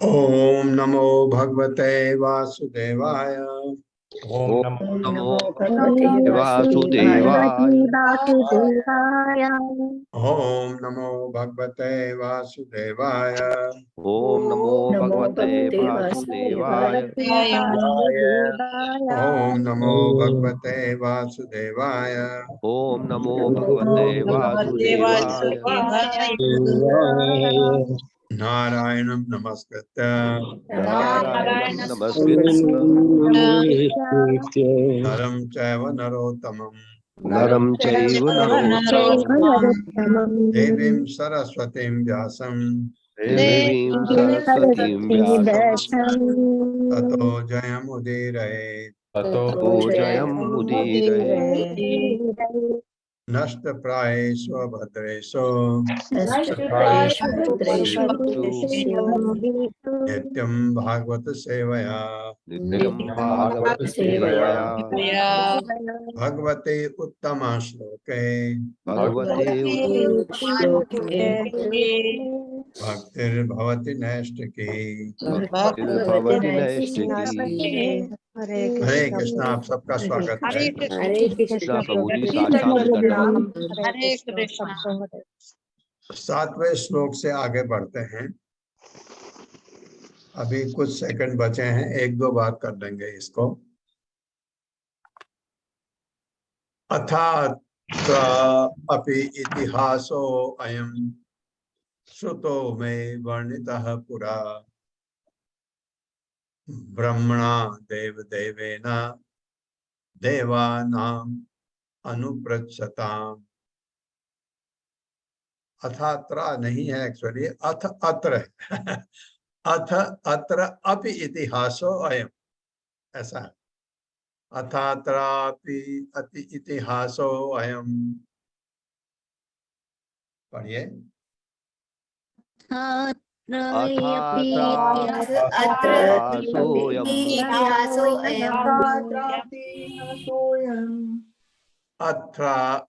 ओम नमो भगवते वासुदेवाय। ओम नमो भगवते वासुदेवाय। ओम नमो भगवते वासुदेवाय। ओम नमो भगवते वासुदेवाय। ओम नमो भगवते वासुदेवाय। ओम नमो भगवते वासुदेवाय। नारायणं नमस्कृत्य नारायणं नमस्कृत्य नरं चैव नरोत्तमं नरं चैव नरोत्तमं देवीं सरस्वतीं व्यासं देवीं सरस्वतीं व्यासं ततो जयमुदीरयेत्। ततो जयमुदीरयेत्। नष्टप्रायेषु भद्रेषु नित्यं भागवत सेवया नित्यं भागवत सेवया भगवते उत्तम श्लोके भगवते भक्तिर्भवति नैष्ठिकी। भक्तिर्भवति नैष्ठिकी। हरे कृष्णा। आप सबका स्वागत है। हरे कृष्ण प्रभु जी साष्टांग दंडवत। हरे कृष्ण। 7वें श्लोक से आगे बढ़ते हैं। अभी कुछ सेकंड बचे हैं, एक दो बार कर लेंगे इसको। अथात्र अपि इतिहासो अयम् श्रुतो में वर्णितः पुरा ब्रह्मणा देव देवेन देवानाम अनुप्रच्छताम। अथात्रा नहीं है, एक्चुअली अथ अत्र है। अथ अत्र अपि इतिहासो अयम, ऐसा है। अथात्रापि अति इतिहासो अयम। पढ़िए।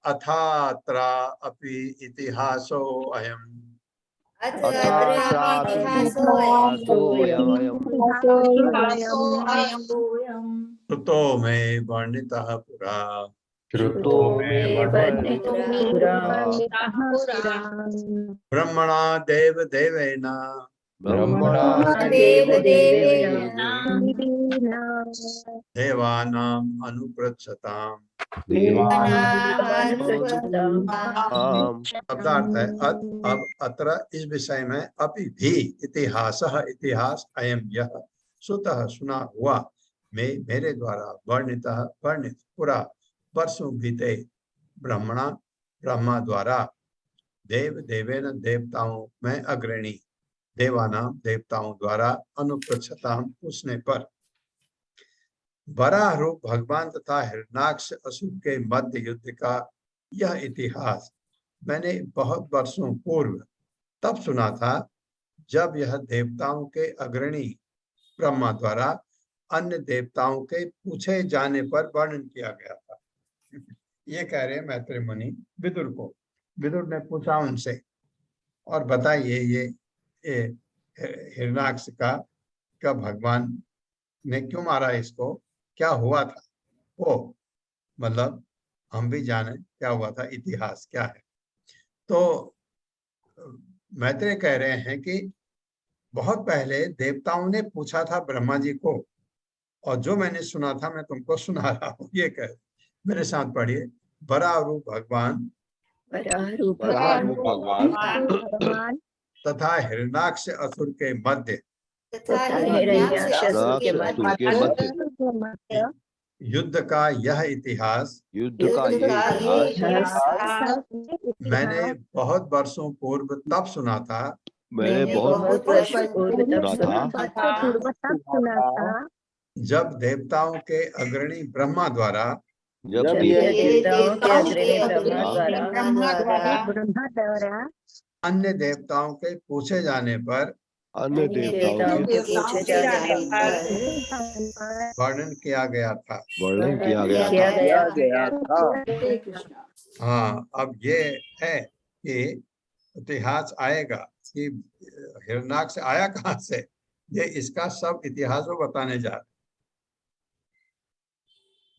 अथात्रा अपि इतिहासो अयम। श्रुतो में वर्णितः पुरा श्रुतो में वर्णितः ब्रह्मणा देव देवेन ब्रह्मणा देवानाम अनुप्रच्छताम। शब्दार्थ है अब अत्र इस विषय में अपि भी इतिहासः इतिहास अयम यह सुतः सुना हुआ में मेरे द्वारा वर्णितः वर्णित पूरा वर्षों बीते ब्रह्मणा ब्रह्मा द्वारा देव देवेन देवताओं में अग्रणी देवानाम देवताओं द्वारा अनुप्रच्छताम पूछने पर वराह रूप भगवान तथा हिरण्याक्ष असुर के मध्य युद्ध का यह इतिहास मैंने बहुत वर्षों पूर्व तब सुना था जब यह देवताओं के अग्रणी ब्रह्मा द्वारा अन्य देवताओं के पूछे जाने पर वर्णन किया गया था। ये कह रहे हैं मैत्रेय मुनि विदुर को। विदुर ने पूछा उनसे, और बताइए ये हिरण्याक्ष का भगवान ने क्यों मारा, इसको क्या हुआ था, वो मतलब हम भी जाने क्या हुआ था, इतिहास क्या है। तो मैत्रेय कह रहे हैं कि बहुत पहले देवताओं ने पूछा था ब्रह्मा जी को, और जो मैंने सुना था मैं तुमको सुना रहा हूँ। ये कह, मेरे साथ पढ़िए। वराह रूप भगवान तथा हिरण्याक्ष असुर के मध्य युद्ध का यह इतिहास मैंने बहुत वर्षों पूर्व तब सुना था मैंने बहुत सुना था जब देवताओं के अग्रणी ब्रह्मा द्वारा जब अन्य देवताओं के पूछे जाने पर अन्य देवताओं के पूछे जाने पर वर्णन किया गया था। वर्णन किया गया था। हाँ, अब ये है कि इतिहास आएगा कि हिरण्याक्ष आया कहाँ से, ये इसका सब इतिहास वो बताने जा रहे।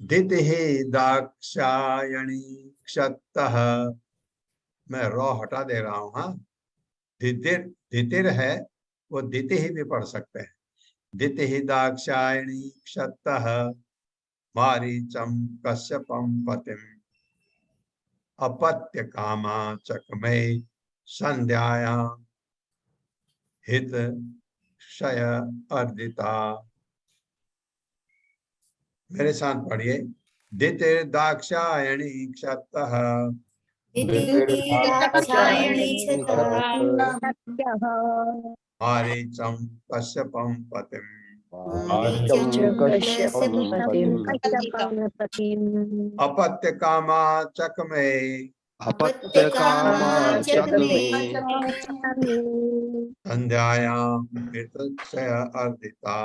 दितिहि दाक्षायणी क्षतः, मैं रॉ हटा दे रहा हूँ। हाँ, दितिर है, वो दिति ही भी पढ़ सकते हैं। दितिहि दाक्षायणी क्षतः मारीचम कश्यपम पतिम अपत्य कामा चकमे संध्यायाम हित क्षय अर्दिता। मेरे साथ पढ़िए। दितिर दाक्षायणी क्षतः मारीचम कश्यपम पतिम अपत्य कामा चकमे संध्यायाम हित क्षय अर्दिता।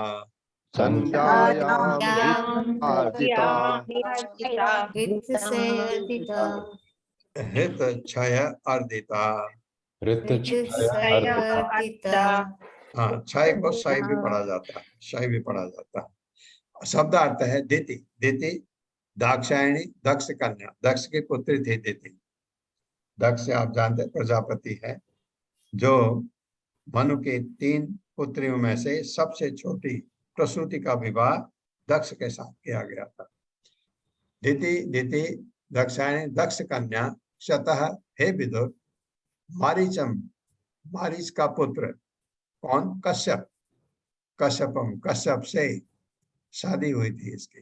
हित क्षय अर्दिता। हाँ, क्षय को क्षय भी पढ़ा जाता है, क्षय भी पढ़ा जाता है। शब्दार्थ है दिति। दिति दाक्षायणी दक्ष कन्या, दक्ष की पुत्री थी दिति। दक्ष आप जानते प्रजापति है, जो मनु के 3 पुत्रियों में से सबसे छोटी प्रसूति का विवाह दक्ष के साथ किया गया था। दिति दक्षायणी दक्ष कन्या क्षतः, हे विदुर, मारीचम मारीच का पुत्र कौन? कश्यप। कश्यपम, कश्यप से शादी हुई थी इसकी।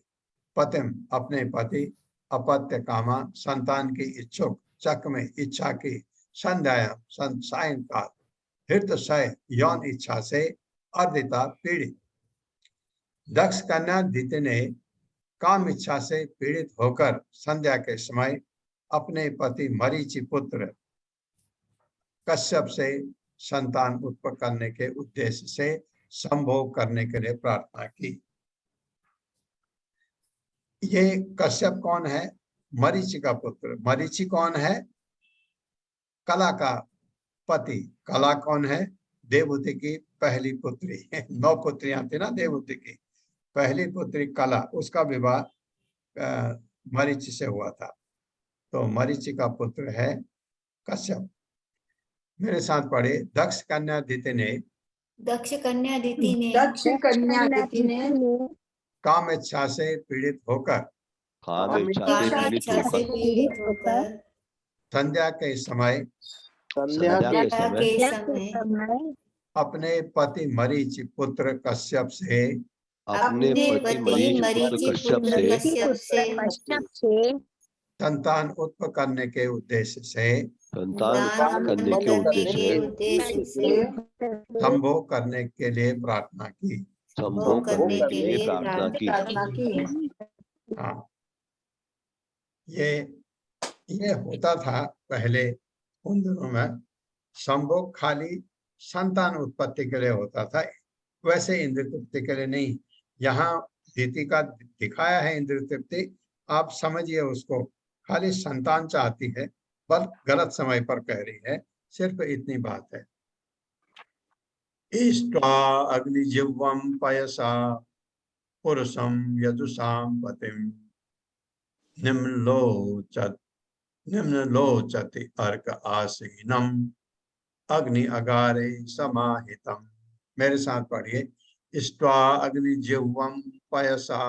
पतिम, अपने पति। अपत्य कामा, संतान की इच्छुक। चक में, इच्छा की। संध्यायाम, सायंकाल। हृदय, यौन इच्छा से। अर्दिता, पीड़ित। दक्ष कन्या दिति ने काम इच्छा से पीड़ित होकर संध्या के समय अपने पति मरीचि पुत्र कश्यप से संतान उत्पन्न करने के उद्देश्य से संभोग करने के लिए प्रार्थना की। ये कश्यप कौन है? मरीचि का पुत्र। मरीचि कौन है? कला का पति। कला कौन है? देवहूति की पहली पुत्री। 9 पुत्रियां थी ना देवहूति की। पहली पुत्री कला, उसका विवाह मरीचि से हुआ था। तो मरीचि का पुत्र है कश्यप। मेरे साथ पढ़े। दक्ष कन्या दिति ने दक्ष कन्या दिति ने दक्ष कन्या दिति ने काम इच्छा से पीड़ित होकर काम इच्छा से काम पीड़ित इच्छा से होकर पीड़ित होकर संध्या के समय संध्या के समय के समय अपने पति मरीचि पुत्र कश्यप से अपने पति मरीचि पुत्र कश्यप से संतान उत्पन्न करने के उद्देश्य से संतान करने के उद्देश्य से संभोग करने के लिए प्रार्थना की। संभोग करने के लिए प्रार्थना की। हाँ, ये होता था पहले उन दिनों में। संभोग खाली संतान उत्पत्ति के लिए होता था, वैसे इंद्र तृप्ति के लिए नहीं। यहाँ दिति का दिखाया है इंद्र तृप्ति, आप समझिए उसको। खाली संतान चाहती है, बस गलत समय पर कह रही है, सिर्फ इतनी बात है। इष्ट्वा अग्निजिह्वं पयसा पुरुषं यजुषां पतिं निम्नलोचति अर्क आसीनम अग्नि अगारे समाहितम। मेरे साथ पढ़िए। इष्ट्वा अग्निजिह्वं पयसा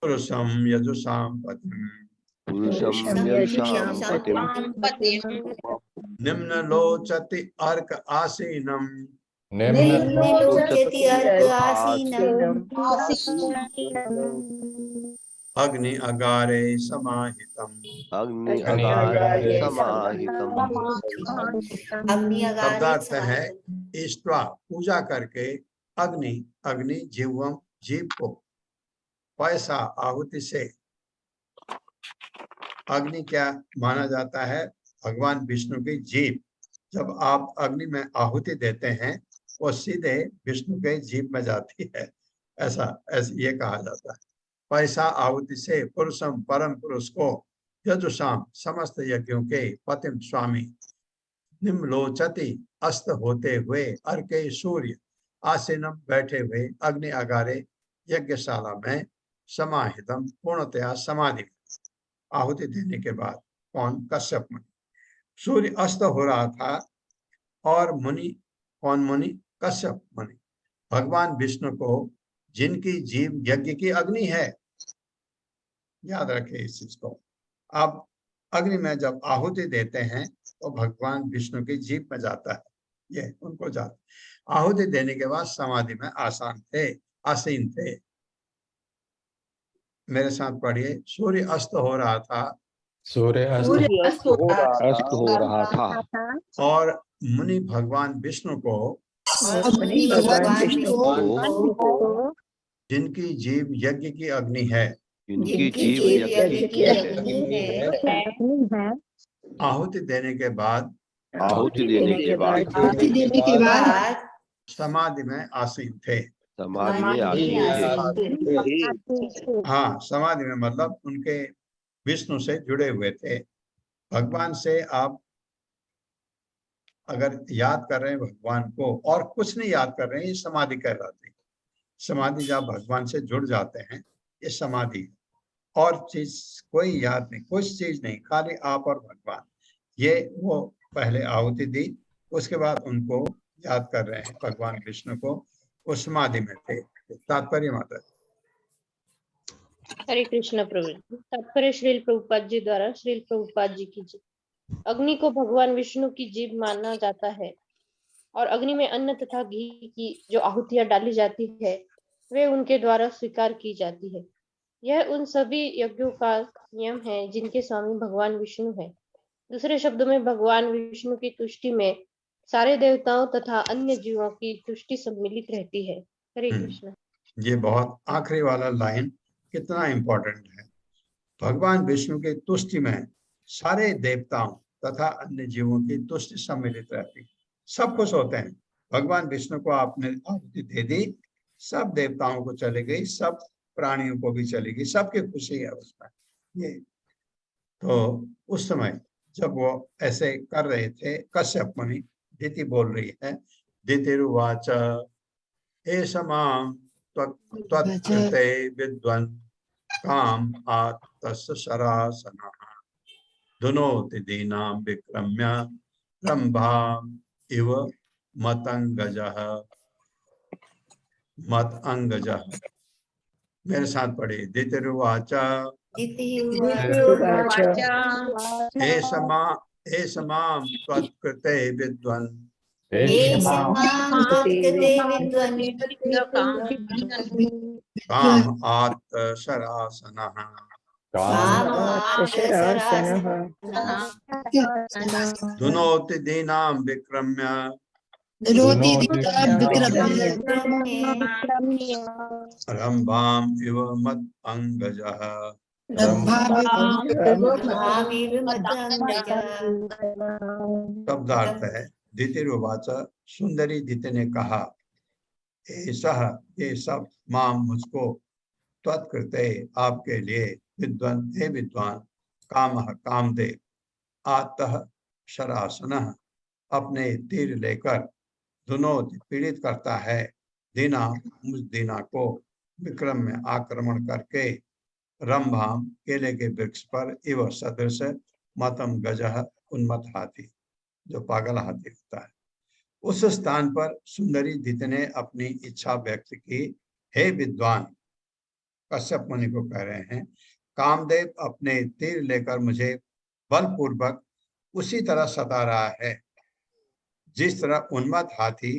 पुरुषं यजुषां पतिं पुरुषं यजुषां पतिं निम्नलोचति अर्क आसीनम निम्नलोचति अर्क आसीनम अग्नि अगारे समाहितम। अग्नि अगारे समाहितम। शब्दार्थ है इष्ट्वा, पूजा करके। अग्नि, अग्नि जीवम, जीव को। पैसा, आहुति से। अग्नि क्या माना जाता है? भगवान विष्णु की जीभ। जब आप अग्नि में आहुति देते हैं, वो सीधे विष्णु के जीभ में जाती है, ऐसा ये कहा जाता है। पैसा आहुति से पुरुषम, परम पुरुष को। यजुषाम, समस्त यज्ञों के। पतिम, स्वामी। निम्नलोचति, अस्त होते हुए। अर्के, सूर्य। आसीनम, बैठे हुए। अग्नि अगारे, यज्ञशाला में। समाहितम, पूर्णतया समाधि में। आहुति देने के बाद। कौन? कश्यप मुनि। सूर्य अस्त हो रहा था और मुनि, कौन मुनि? कश्यप मुनि। भगवान विष्णु को, जिनकी जीव यज्ञ की अग्नि है, याद रखें इस चीज को। अब अग्नि में जब आहुति देते हैं तो भगवान विष्णु की जीभ में जाता है, ये उनको जाता। आहुति देने के बाद समाधि में आसीन थे। मेरे साथ पढ़िए। सूर्य अस्त हो रहा था। सूर्य अस्त हो रहा था और मुनि भगवान विष्णु को, जिनकी जीव यज्ञ की अग्नि है, जिनकी जीव यज्ञ की है, आहुति देने के बाद समाधि में आसीन थे। समाधि में आसीन थे। हाँ, समाधि में मतलब उनके विष्णु से जुड़े हुए थे। भगवान से आप अगर याद कर रहे हैं भगवान को और कुछ नहीं याद कर रहे हैं, ये समाधि कहलाती है। समाधि जब भगवान से जुड़ जाते हैं, ये समाधि। और चीज कोई याद नहीं, कुछ चीज नहीं, खाली आप और भगवान। ये वो पहले आहुति दी, उसके बाद उनको याद कर रहे हैं, भगवान विष्णु को। वो समाधि में थे। तात्पर्य माता। हरे कृष्ण प्रभु जी। तात्पर्य श्रील प्रभुपाद जी द्वारा श्रील प्रभुपाद जी की जीभ। अग्नि को भगवान विष्णु की जीभ माना जाता है और अग्नि में अन्न तथा घी की जो आहुतियां डाली जाती है वे उनके द्वारा स्वीकार की जाती है। यह उन सभी यज्ञों का नियम है जिनके स्वामी भगवान विष्णु है। दूसरे शब्दों में भगवान विष्णु की तुष्टि में सारे देवताओं तथा अन्य जीवों की तुष्टि सम्मिलित रहती है। हरे कृष्ण। ये बहुत आखिरी वाला लाइन कितना इंपॉर्टेंट है। भगवान विष्णु की तुष्टि में सारे देवताओं तथा अन्य जीवों की तुष्टि सम्मिलित रहती है। सब खुश होते हैं। भगवान विष्णु को आपने आहुति दे दी, सब देवताओं को चली गई, सब प्राणियों को भी चली गई, सबकी खुशी है उसमें। ये तो उस समय जब वो ऐसे कर रहे थे, कश्यप मुनि, दिति बोल रही है, दितिरुवाच एष मां त्वत्कृते विद्वन् काम आत्तस्य शरासनः धुनोति दीनां विक्रम्य रंभाम् इव मतंगजः। मतंगजः मेरे साथ पढ़िए। दितिरुवाच एष मां त्वत्कृते विद्वन् काम आत्तशरासनः धुनोति दीनां विक्रम्य रंभाम् इव मतंगजः। शब्दार्थ है, दितिरुवाच, सुंदरी दिति ने कहा, ऐसा ये सब माम मुझको, त्वत्कृते आपके लिए, विद्वान हे विद्वान, कामः कामदेव, आतः शरासनः अपने तीर लेकर, धुनोति पीड़ित करता है, दीना मुझ दीना को, विक्रम में आक्रमण करके, रंभाम केले के वृक्ष पर, इव सदृश मतम गजः उन्मत हाथी, जो पागल हाथी होता है। उस स्थान पर सुंदरी दिति ने अपनी इच्छा व्यक्त की, हे विद्वान, कश्यप मुनि को कह रहे हैं, कामदेव अपने तीर लेकर मुझे बलपूर्वक उसी तरह सता रहा है जिस तरह उन्मत्त हाथी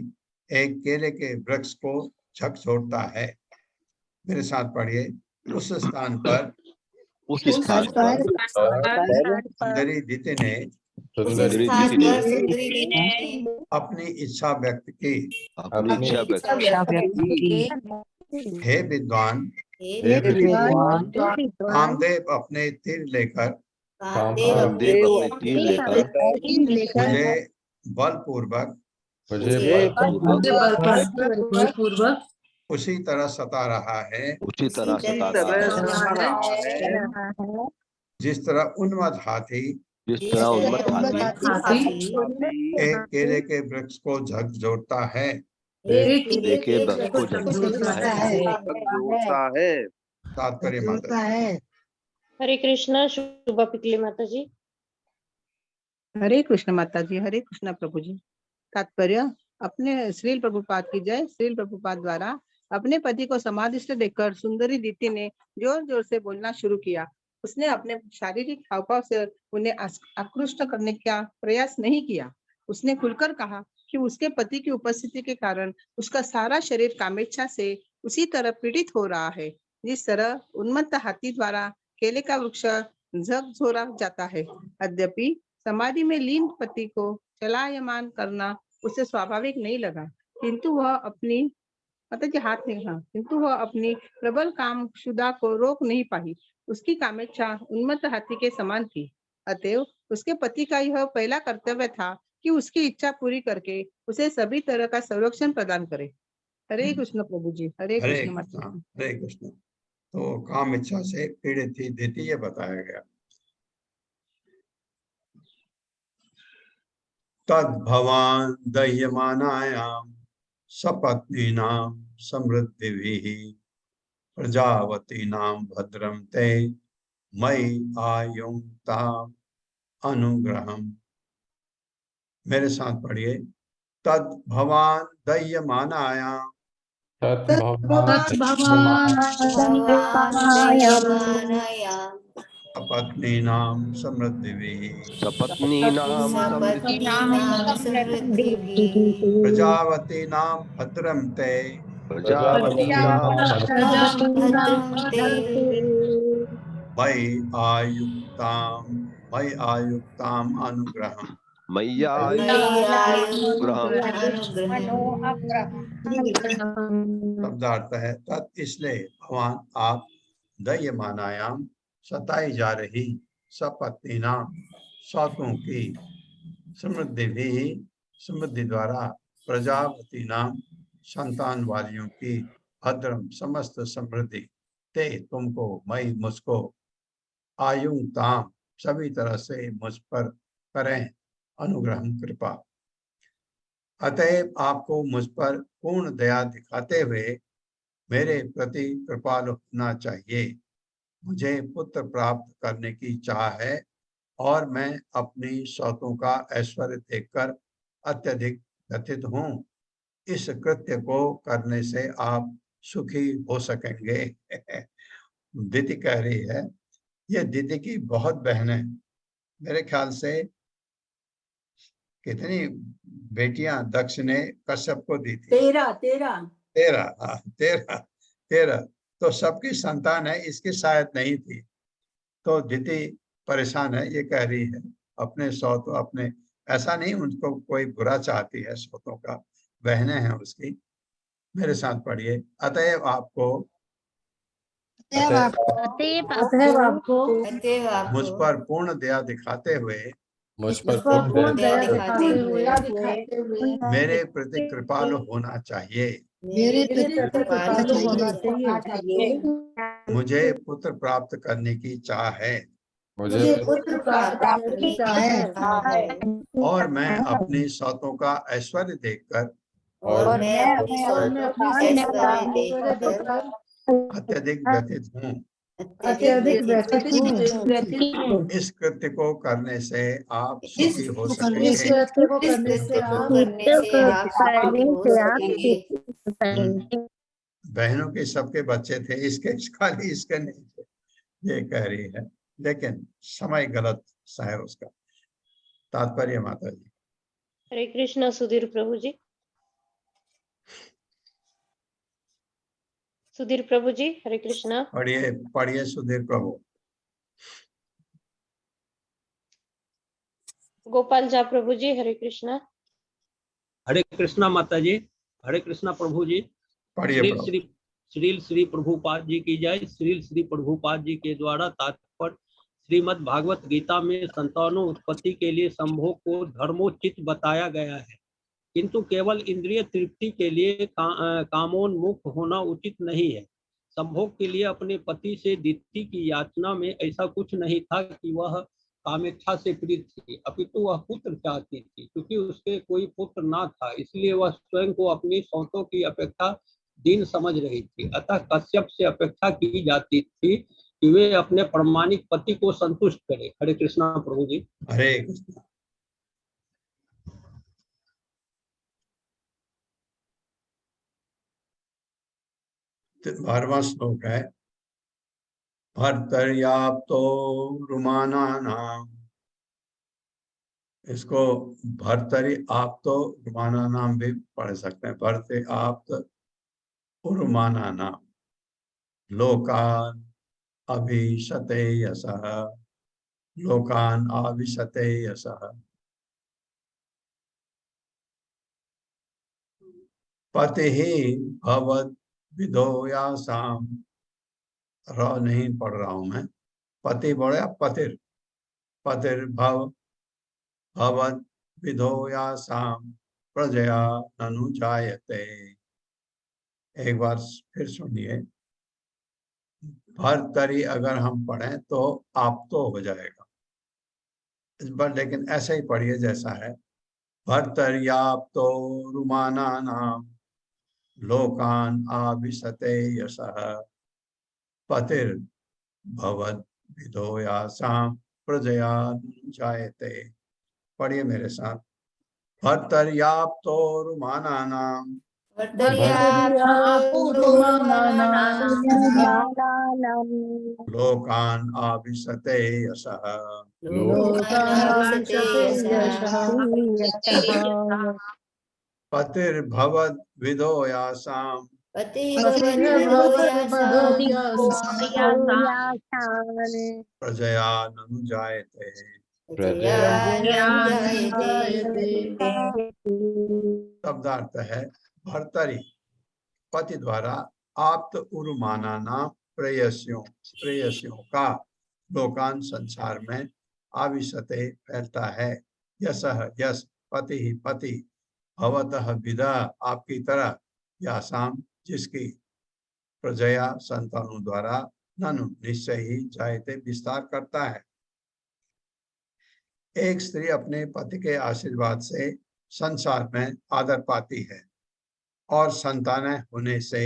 एक केले के वृक्ष को झकझोरता है। मेरे साथ पढ़िए। उस स्थान पर सुंदरी दिति ने अपनी इच्छा व्यक्त की, हे विद्वान, कामदेव अपने तीर लेकर मुझे बलपूर्वक उसी तरह सता रहा है जिस तरह उन्मत्त हाथी एक केले के वृक्ष को झकझोरता है। तात्पर्य माता जी। हरे कृष्णा। शुभा पिकले माता जी। हरे कृष्ण माता जी। हरे कृष्ण प्रभु जी। तात्पर्य, अपने श्रील प्रभुपाद की जय। श्रील प्रभुपाद द्वारा अपने पति को समाधिस्थ देखकर सुंदरी दिति ने जोर जोर से बोलना शुरू किया। उसने अपने शारीरिक हावभाव से उन्हें आकृष्ट करने का प्रयास नहीं किया। उसने खुलकर कहा कि उसके पति की उपस्थिति के कारण उसका सारा शरीर कामेच्छा से उसी तरह पीड़ित हो रहा है जिस तरह उन्मत्त हाथी द्वारा केले का वृक्ष झकझोरा जाता है। यद्यपि समाधि में लीन पति को चलायमान करना उसे स्वाभाविक नहीं लगा, किंतु वह अपनी किंतु वह अपनी प्रबल काम क्षुधा को रोक नहीं पाई। उसकी कामेच्छा उन्मत्त हाथी के समान थी। अतएव उसके पति का यह पहला कर्तव्य था कि उसकी इच्छा पूरी करके उसे सभी तरह का संरक्षण प्रदान करे। हरे कृष्ण प्रभु जी। हरे कृष्ण माता। हरे कृष्ण। तो काम इच्छा से पीड़ित थी दिति, ये बताया गया। तद भवान दह्यमानायाम सपत्नीनां समृद्धिभिः प्रजावतीनां भद्रं ते मयि आयुक्ताम् अनुग्रहम्। मेरे साथ पढ़िए। तद भवान दह्यमानायाम तद्भवान् भवान् संयमानयाम् अपत्नीनां समृद्धिभिः सपत्नीनां समृद्धि सपत्नीनां समृद्धिभिः प्रजावतीनां भद्रं ते प्रजावतीनां भद्रं ते मयि आयुक्ताम् अनुग्रहम् मय्यायुग्रहम् शब्दार्थ है तत् इसलिए भगवान आप दह्यमानायाम सताई जा रही सपत्नीनाम सौतों की समृद्धि द्वारा प्रजापति नाम संतान वालियों की भद्रम समस्त समृद्धि ते तुमको मई मुझको आयुक्ताम सभी तरह से मुझ पर करें अनुग्रह कृपा। अतएव आपको मुझ पर पूर्ण दया दिखाते हुए मेरे प्रति कृपालु होना चाहिए। मुझे पुत्र प्राप्त करने की चाह है और मैं अपनी सौतों का ऐश्वर्य देखकर अत्यधिक व्यथित हूँ। इस कृत्य को करने से आप सुखी हो सकेंगे। दीदी कह रही है, ये दीदी की बहुत बहन है। मेरे ख्याल से कितनी बेटियां दक्ष ने कश्यप को दी थी? 13 तो सबकी संतान है, इसकी शायद नहीं थी। तो दीदी परेशान है, ये कह रही है अपने सौतों अपने, ऐसा नहीं उनको कोई बुरा चाहती है, सौतों का बहनें हैं उसकी। मेरे साथ पढ़िए। अतएव आपको मुझ पर पूर्ण दया दिखाते हुए मुझ पर पूर्ण दया दिखाते हुए मेरे प्रति कृपालु होना चाहिए। मुझे पुत्र प्राप्त करने की चाह है मुझे और मैं अपनी सौतों का ऐश्वर्य देखकर और मैं अपनी सौतों का ऐश्वर्य देखकर अत्यधिक व्यथित हूँ। इस कृत्य को करने से आप सुखी हो सकेंगे। इस कृत्य को करने से आप सुखी हो सकेंगे। बहनों के सबके बच्चे थे, इसके खाली इसके नहीं थे, ये कह रही है। लेकिन समय गलत सा है उसका। तात्पर्य माता जी। हरे कृष्णा सुधीर प्रभु जी। सुधीर प्रभु जी हरे कृष्णा। पढ़िए सुधीर प्रभु। गोपाल झा प्रभु जी हरे कृष्णा। हरे कृष्णा माता जी। हरे कृष्णा प्रभु जी। पढ़िए। श्री प्रभुपाद जी की जय। श्री प्रभुपाद जी के द्वारा तात्पर्य श्रीमद् भागवत गीता में संतानों उत्पत्ति के लिए संभोग को धर्मोचित बताया गया है, किंतु केवल इंद्रिय तृप्ति के लिए कामोन्मुख होना उचित नहीं है। संभोग के लिए अपने पति से दिति की याचना में ऐसा कुछ नहीं था कि वह कामेच्छा से प्रीत थी, अपितु वह पुत्र चाहती थी। क्योंकि उसके कोई पुत्र ना था, इसलिए वह स्वयं को अपनी सौतों की अपेक्षा दीन समझ रही थी। अतः कश्यप से अपेक्षा की जाती थी कि वे अपने प्रमाणिक पति को संतुष्ट करें। हरे कृष्णा प्रभु जी। हरे कृष्णा। बारहवां श्लोक है। भर्तर्याप्तो रुमानानाम, इसको भर्तरी आप्तो रुमानानाम भी पढ़ सकते हैं। भर्ते आप्त उरुमानानाम लोकान अभिशते यशः, लोकान आविशते यशः। पति ही भवद विधोयासाम, र नहीं पढ़ रहा हूं मैं, पति बोले पतिर, पतिर भवद विधोयासाम प्रजया ननु जायते। एक बार फिर सुनिए। भर्तरी अगर हम पढ़ें तो आप तो हो जाएगा इस बार, लेकिन ऐसे ही पढ़िए जैसा है। भर्तर्याप्तो रुमानानाम लोकान आविशते यशः, पतिर भवद विधोयासाम प्रजया जायते। पढ़िए मेरे साथ। भर्तर्याप्तो रुमानानाम लोकान् आविशते यशः पतिर्भवद्विदो यासां प्रजया ननु जायते। शब्दार्थ है भर्तरी पति द्वारा आप्त उरुमाना नाम प्रेयसियों का लोकान संसार में आविशते फैलता है। यशः यश पति ही पति भवतः विदा आपकी तरह यासाम जिसकी प्रजया संतानों द्वारा ननु निश्चय ही जायते विस्तार करता है। एक स्त्री अपने पति के आशीर्वाद से संसार में आदर पाती है और संतानें होने से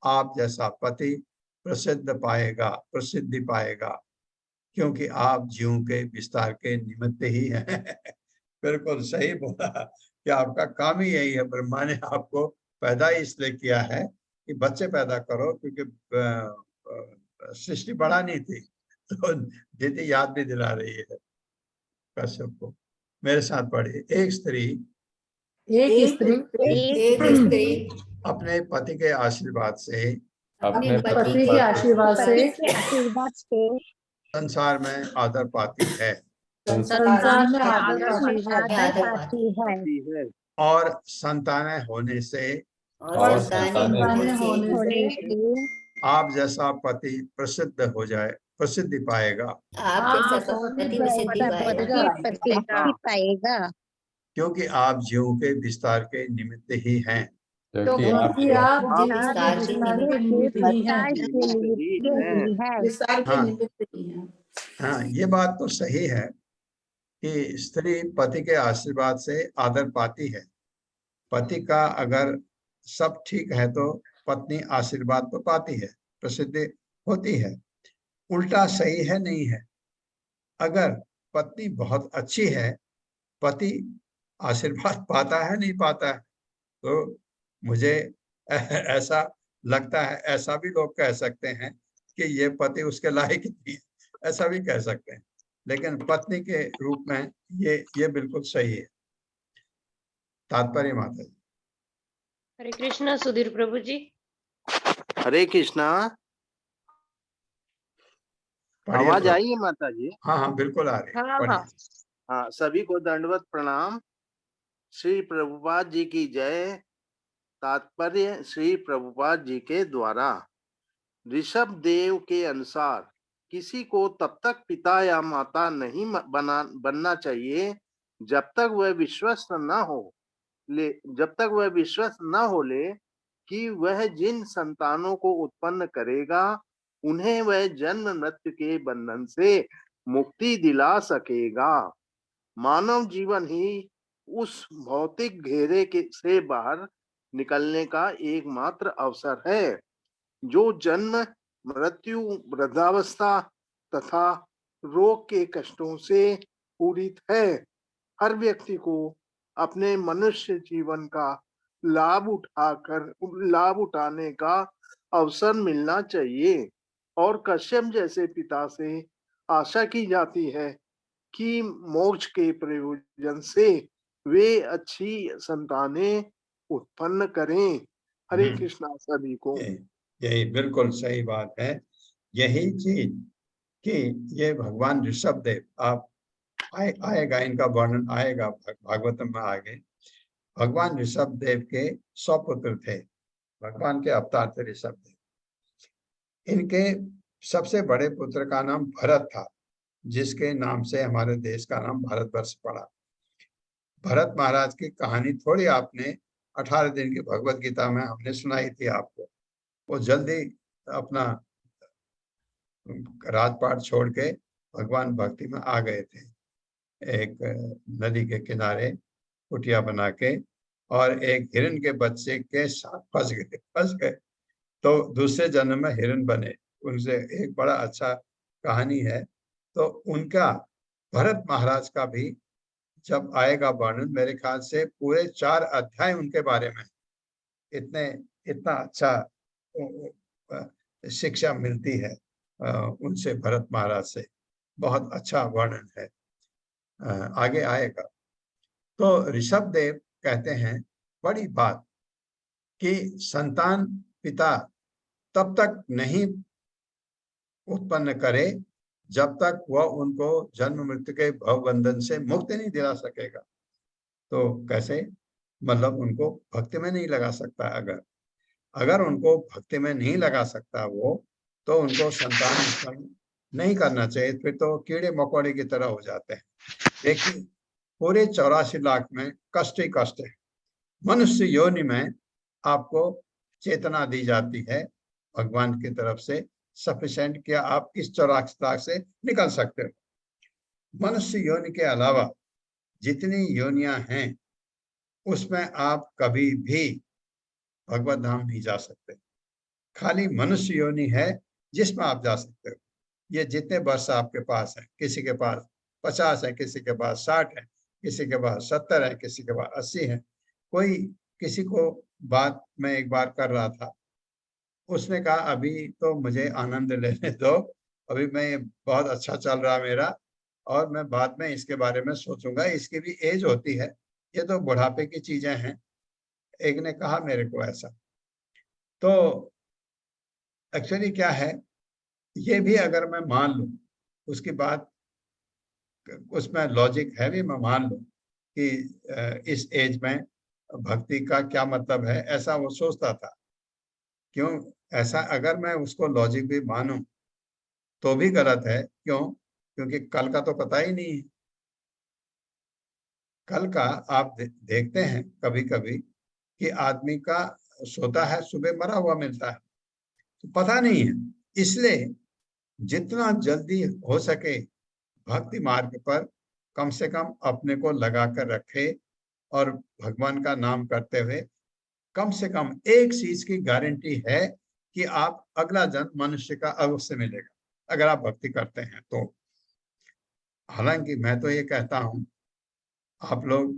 आप जैसा पति प्रसिद्धि पाएगा क्योंकि आप जीवों के विस्तार के निमित्त ही हैं। बिल्कुल सही बोला कि आपका काम ही यही है। ब्रह्मा ने आपको पैदा इसलिए किया है कि बच्चे पैदा करो, क्योंकि सृष्टि बढ़ानी थी। तो दीदी याद भी दिला रही है कश्यप को। मेरे साथ पढ़िए। एक स्त्री अपने पति के आशीर्वाद से संसार में आदर पाती है और संतानें होने से आप जैसा पति प्रसिद्धि पाएगा क्योंकि आप जीवों के विस्तार के निमित्त ही हैं। हाँ, ये बात तो सही है कि स्त्री पति के आशीर्वाद से आदर पाती है। पति का अगर सब ठीक है तो पत्नी आशीर्वाद तो पाती है, प्रसिद्धि होती है। उल्टा सही है नहीं है? अगर पत्नी बहुत अच्छी है, पति आशीर्वाद पाता है नहीं पाता है? तो मुझे ऐसा लगता है, ऐसा भी लोग कह सकते हैं कि ये पति उसके लायक नहीं है, ऐसा भी कह सकते हैं। लेकिन पत्नी के रूप में ये बिल्कुल सही है। तात्पर्य माता जी। हरे कृष्णा सुधीर प्रभु जी। हरे कृष्णा। आवाज आई है माता जी? हाँ हाँ बिल्कुल आ रही है। हाँ, सभी को दंडवत प्रणाम। श्री प्रभुपाद जी की जय। तात्पर्य श्री प्रभुपाद जी के द्वारा ऋषभ देव के अनुसार किसी को तब तक पिता या माता नहीं बनना चाहिए जब तक वह विश्वस्त न हो ले कि वह जिन संतानों को उत्पन्न करेगा उन्हें वह जन्म मृत्यु के बंधन से मुक्ति दिला सकेगा। मानव जीवन ही उस भौतिक घेरे से बाहर निकलने का एकमात्र अवसर है जो जन्म मृत्यु वृद्धावस्था तथा रोग के कष्टों से पीड़ित है। हर व्यक्ति को अपने मनुष्य जीवन का लाभ उठाने का अवसर मिलना चाहिए और कश्यप जैसे पिता से आशा की जाती है कि मोक्ष के प्रयोजन से वे अच्छी संतानें उत्पन्न करें। हरे कृष्णा सभी को। यही बिल्कुल सही बात है। यही चीज कि ये भगवान ऋषभ देव, आप आएगा इनका वर्णन आएगा भागवतम में आगे। भगवान ऋषभ देव के 100 पुत्र थे, भगवान के अवतार थे ऋषभ देव। इनके सबसे बड़े पुत्र का नाम भरत था, जिसके नाम से हमारे देश का नाम भारतवर्ष पड़ा। भरत महाराज की कहानी थोड़ी आपने 18 दिन की भगवत गीता में हमने सुनाई थी आपको। वो जल्दी अपना राजपाट छोड़ के भगवान भक्ति में आ गए थे। एक नदी के किनारे कुटिया बना के और एक हिरण के बच्चे के साथ फंस गए तो दूसरे जन्म में हिरण बने। उनसे एक बड़ा अच्छा कहानी है। तो उनका भरत महाराज का भी जब आएगा वर्णन, मेरे ख्याल से पूरे 4 अध्याय उनके बारे में, इतना अच्छा शिक्षा मिलती है उनसे, भरत महाराज से। बहुत अच्छा वर्णन है, आगे आएगा। तो ऋषभ देव कहते हैं बड़ी बात कि संतान पिता तब तक नहीं उत्पन्न करे जब तक वह उनको जन्म मृत्यु के भव बंधन से मुक्ति नहीं दिला सकेगा। तो कैसे? मतलब उनको भक्ति में नहीं लगा सकता। अगर उनको भक्ति में नहीं लगा सकता वो, तो उनको संतान उत्पन्न नहीं करना चाहिए। फिर तो कीड़े मकोड़े की तरह हो जाते हैं। देखिए, पूरे 84 लाख में कष्ट ही कष्ट है। मनुष्य योनि में आपको चेतना दी जाती है भगवान की तरफ से, सफिशिएंट, क्या आप इस 84 लाख से निकल सकते हो। मनुष्य योनि के अलावा जितनी योनियां हैं उसमें आप कभी भी भगवत धाम नहीं जा सकते। खाली मनुष्य योनि है जिसमें आप जा सकते हो। ये जितने वर्ष आपके पास है, किसी के पास 50 है, किसी के पास 60 है, किसी के पास 70 है, किसी के पास 80 है। कोई किसी को बात मैं एक बार कर रहा था, उसने कहा अभी तो मुझे आनंद लेने दो, अभी मैं बहुत अच्छा चल रहा मेरा, और मैं बाद में इसके बारे में सोचूंगा, इसकी भी एज होती है, ये तो बुढ़ापे की चीजें हैं। एक ने कहा मेरे को ऐसा। तो एक्चुअली क्या है, ये भी अगर मैं मान लूं, उसकी बात उसमें लॉजिक है भी, मैं मान लूं कि इस एज में भक्ति का क्या मतलब है, ऐसा वो सोचता था। क्यों ऐसा? अगर मैं उसको लॉजिक भी मानूं तो भी गलत है। क्यों? क्योंकि कल का तो पता ही नहीं है। कल का आप देखते हैं कभी कभी कि आदमी का सोता है, सुबह मरा हुआ मिलता है, तो पता नहीं है। इसलिए जितना जल्दी हो सके भक्ति मार्ग पर कम से कम अपने को लगा कर रखे, और भगवान का नाम करते हुए कम से कम एक चीज की गारंटी है कि आप अगला जन्म मनुष्य का अवश्य मिलेगा, अगर आप भक्ति करते हैं तो। हालांकि मैं तो ये कहता हूं, आप लोग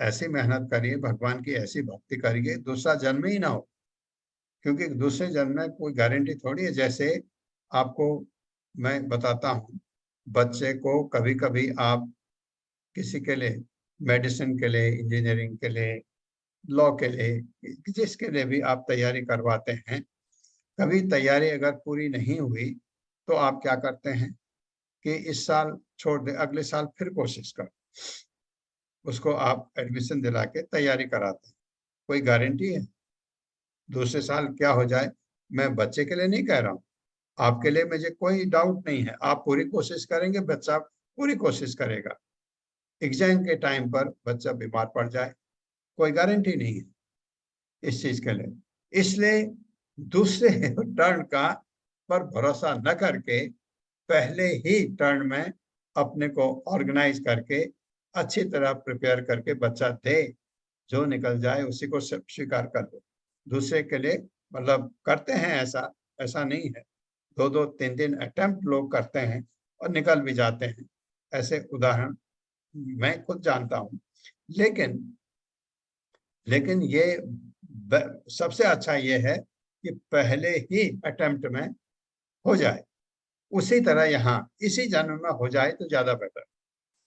ऐसी मेहनत करिए, भगवान की ऐसी भक्ति करिए, दूसरा जन्म ही ना हो। क्योंकि दूसरे जन्म में कोई गारंटी थोड़ी है। जैसे आपको मैं बताता हूँ, बच्चे को कभी कभी आप किसी के लिए, मेडिसिन के लिए, इंजीनियरिंग के लिए, लॉ के लिए, जिसके लिए भी आप तैयारी करवाते हैं, कभी तैयारी अगर पूरी नहीं हुई तो आप क्या करते हैं कि इस साल छोड़ दे, अगले साल फिर कोशिश कर, उसको आप एडमिशन दिला के तैयारी कराते हैं। कोई गारंटी है? दूसरे साल क्या हो जाए? मैं बच्चे के लिए नहीं कह रहा हूँ, आपके लिए मुझे कोई डाउट नहीं है। आप पूरी कोशिश करेंगे, बच्चा पूरी कोशिश करेगा, एग्जाम के टाइम पर बच्चा बीमार पड़ जाए, कोई गारंटी नहीं है इस चीज के लिए। इसलिए दूसरे टर्न का पर भरोसा न करके पहले ही टर्न में अपने को ऑर्गेनाइज करके अच्छी तरह प्रिपेयर करके बच्चा दे, जो निकल जाए उसी को स्वीकार कर दो। दूसरे के लिए मतलब करते हैं ऐसा, ऐसा नहीं है, 2-2, 3-3 अटेम्प्ट लोग करते हैं और निकल भी जाते हैं। ऐसे उदाहरण मैं खुद जानता हूँ। लेकिन ये सबसे अच्छा ये है कि पहले ही अटेम्प्ट में हो जाए। उसी तरह यहाँ इसी जन्म में हो जाए तो ज्यादा बेटर।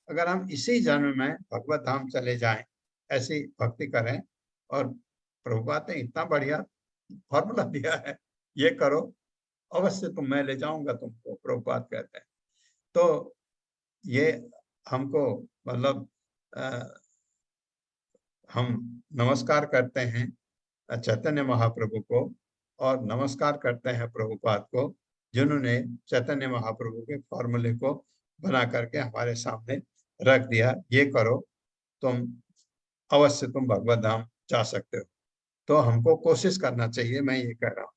अगर हम इसी जन्म में भगवत धाम चले जाएं, ऐसी भक्ति करें, और प्रभुपाद ने इतना बढ़िया फॉर्मूला दिया है, ये करो अवश्य तुम, मैं ले जाऊंगा तुमको, प्रभुपाद कहते हैं। तो ये हमको मतलब हम नमस्कार करते हैं चैतन्य महाप्रभु को, और नमस्कार करते हैं प्रभुपाद को, जिन्होंने चैतन्य महाप्रभु के फॉर्मूले को बना करके हमारे सामने रख दिया। ये करो तुम, अवश्य तुम भगवत धाम जा सकते हो। तो हमको कोशिश करना चाहिए, मैं ये कह रहा हूँ।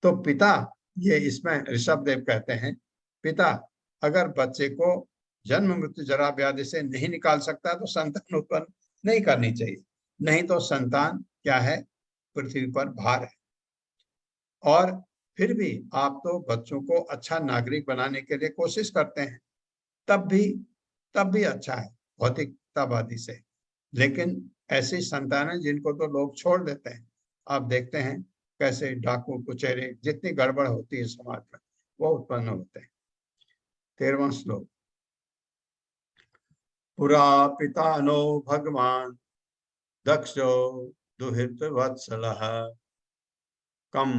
तो पिता, ये इसमें ऋषभ देव कहते हैं, पिता अगर बच्चे को जन्म मृत्यु जरा व्याधि से नहीं निकाल सकता तो संतान उत्पन्न नहीं करनी चाहिए। नहीं तो संतान क्या है? पृथ्वी पर भार है। और फिर भी आप तो बच्चों को अच्छा नागरिक बनाने के लिए कोशिश करते हैं, तब भी अच्छा है भौतिकतावादी से। लेकिन ऐसी संतानें जिनको तो लोग छोड़ देते हैं, आप देखते हैं कैसे डाकू कुचेरे जितनी गड़बड़ होती है समाज में वो उत्पन्न होते हैं। 13वां श्लोक। पुरा पितानो भगवान दक्षो दुहित वत्सलः कम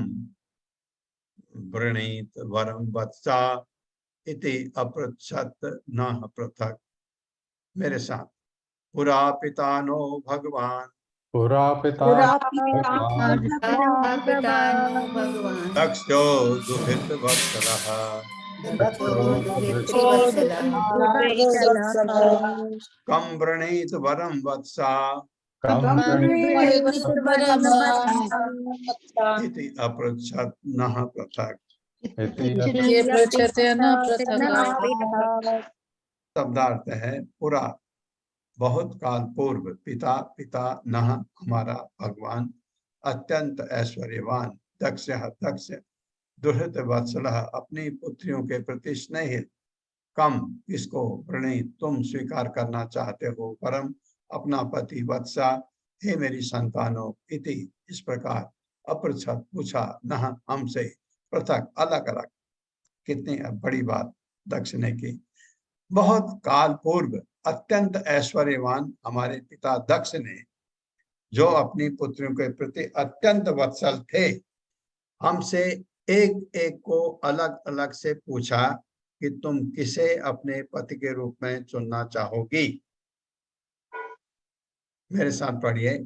वृणीत वरम वत्सा इति अपृच्छत् न पृथक। मेरे साथ। पुरा पितानो भगवान पुरा पिता भगवान पितानो भगवान दक्षो दुहित वत्सलः दक्षो दुहितृवत्सलः कम वृणीत वरम वत्सा कम इति अपृच्छत् नः पृथक्। शब्दार्थ है पुरा बहुत काल पूर्व पिता पिता नः हमारा भगवान अत्यंत ऐश्वर्यवान दक्ष दक्ष दुहित वत्सलः अपनी पुत्रियों के प्रति स्नेहित कम इसको प्रणीत तुम स्वीकार करना चाहते हो परम अपना पति वत्सा हे मेरी संतानों इति इस प्रकार अपृच्छत पूछा नह हमसे पृथक अलग अलग। कितनी बड़ी बात दक्ष ने की। बहुत काल पूर्व अत्यंत ऐश्वर्यवान हमारे पिता दक्ष ने जो अपनी पुत्रियों के प्रति अत्यंत वत्सल थे हमसे एक एक को अलग अलग से पूछा कि तुम किसे अपने पति के रूप में चुनना चाहोगी। मेरे साथ पढ़िए।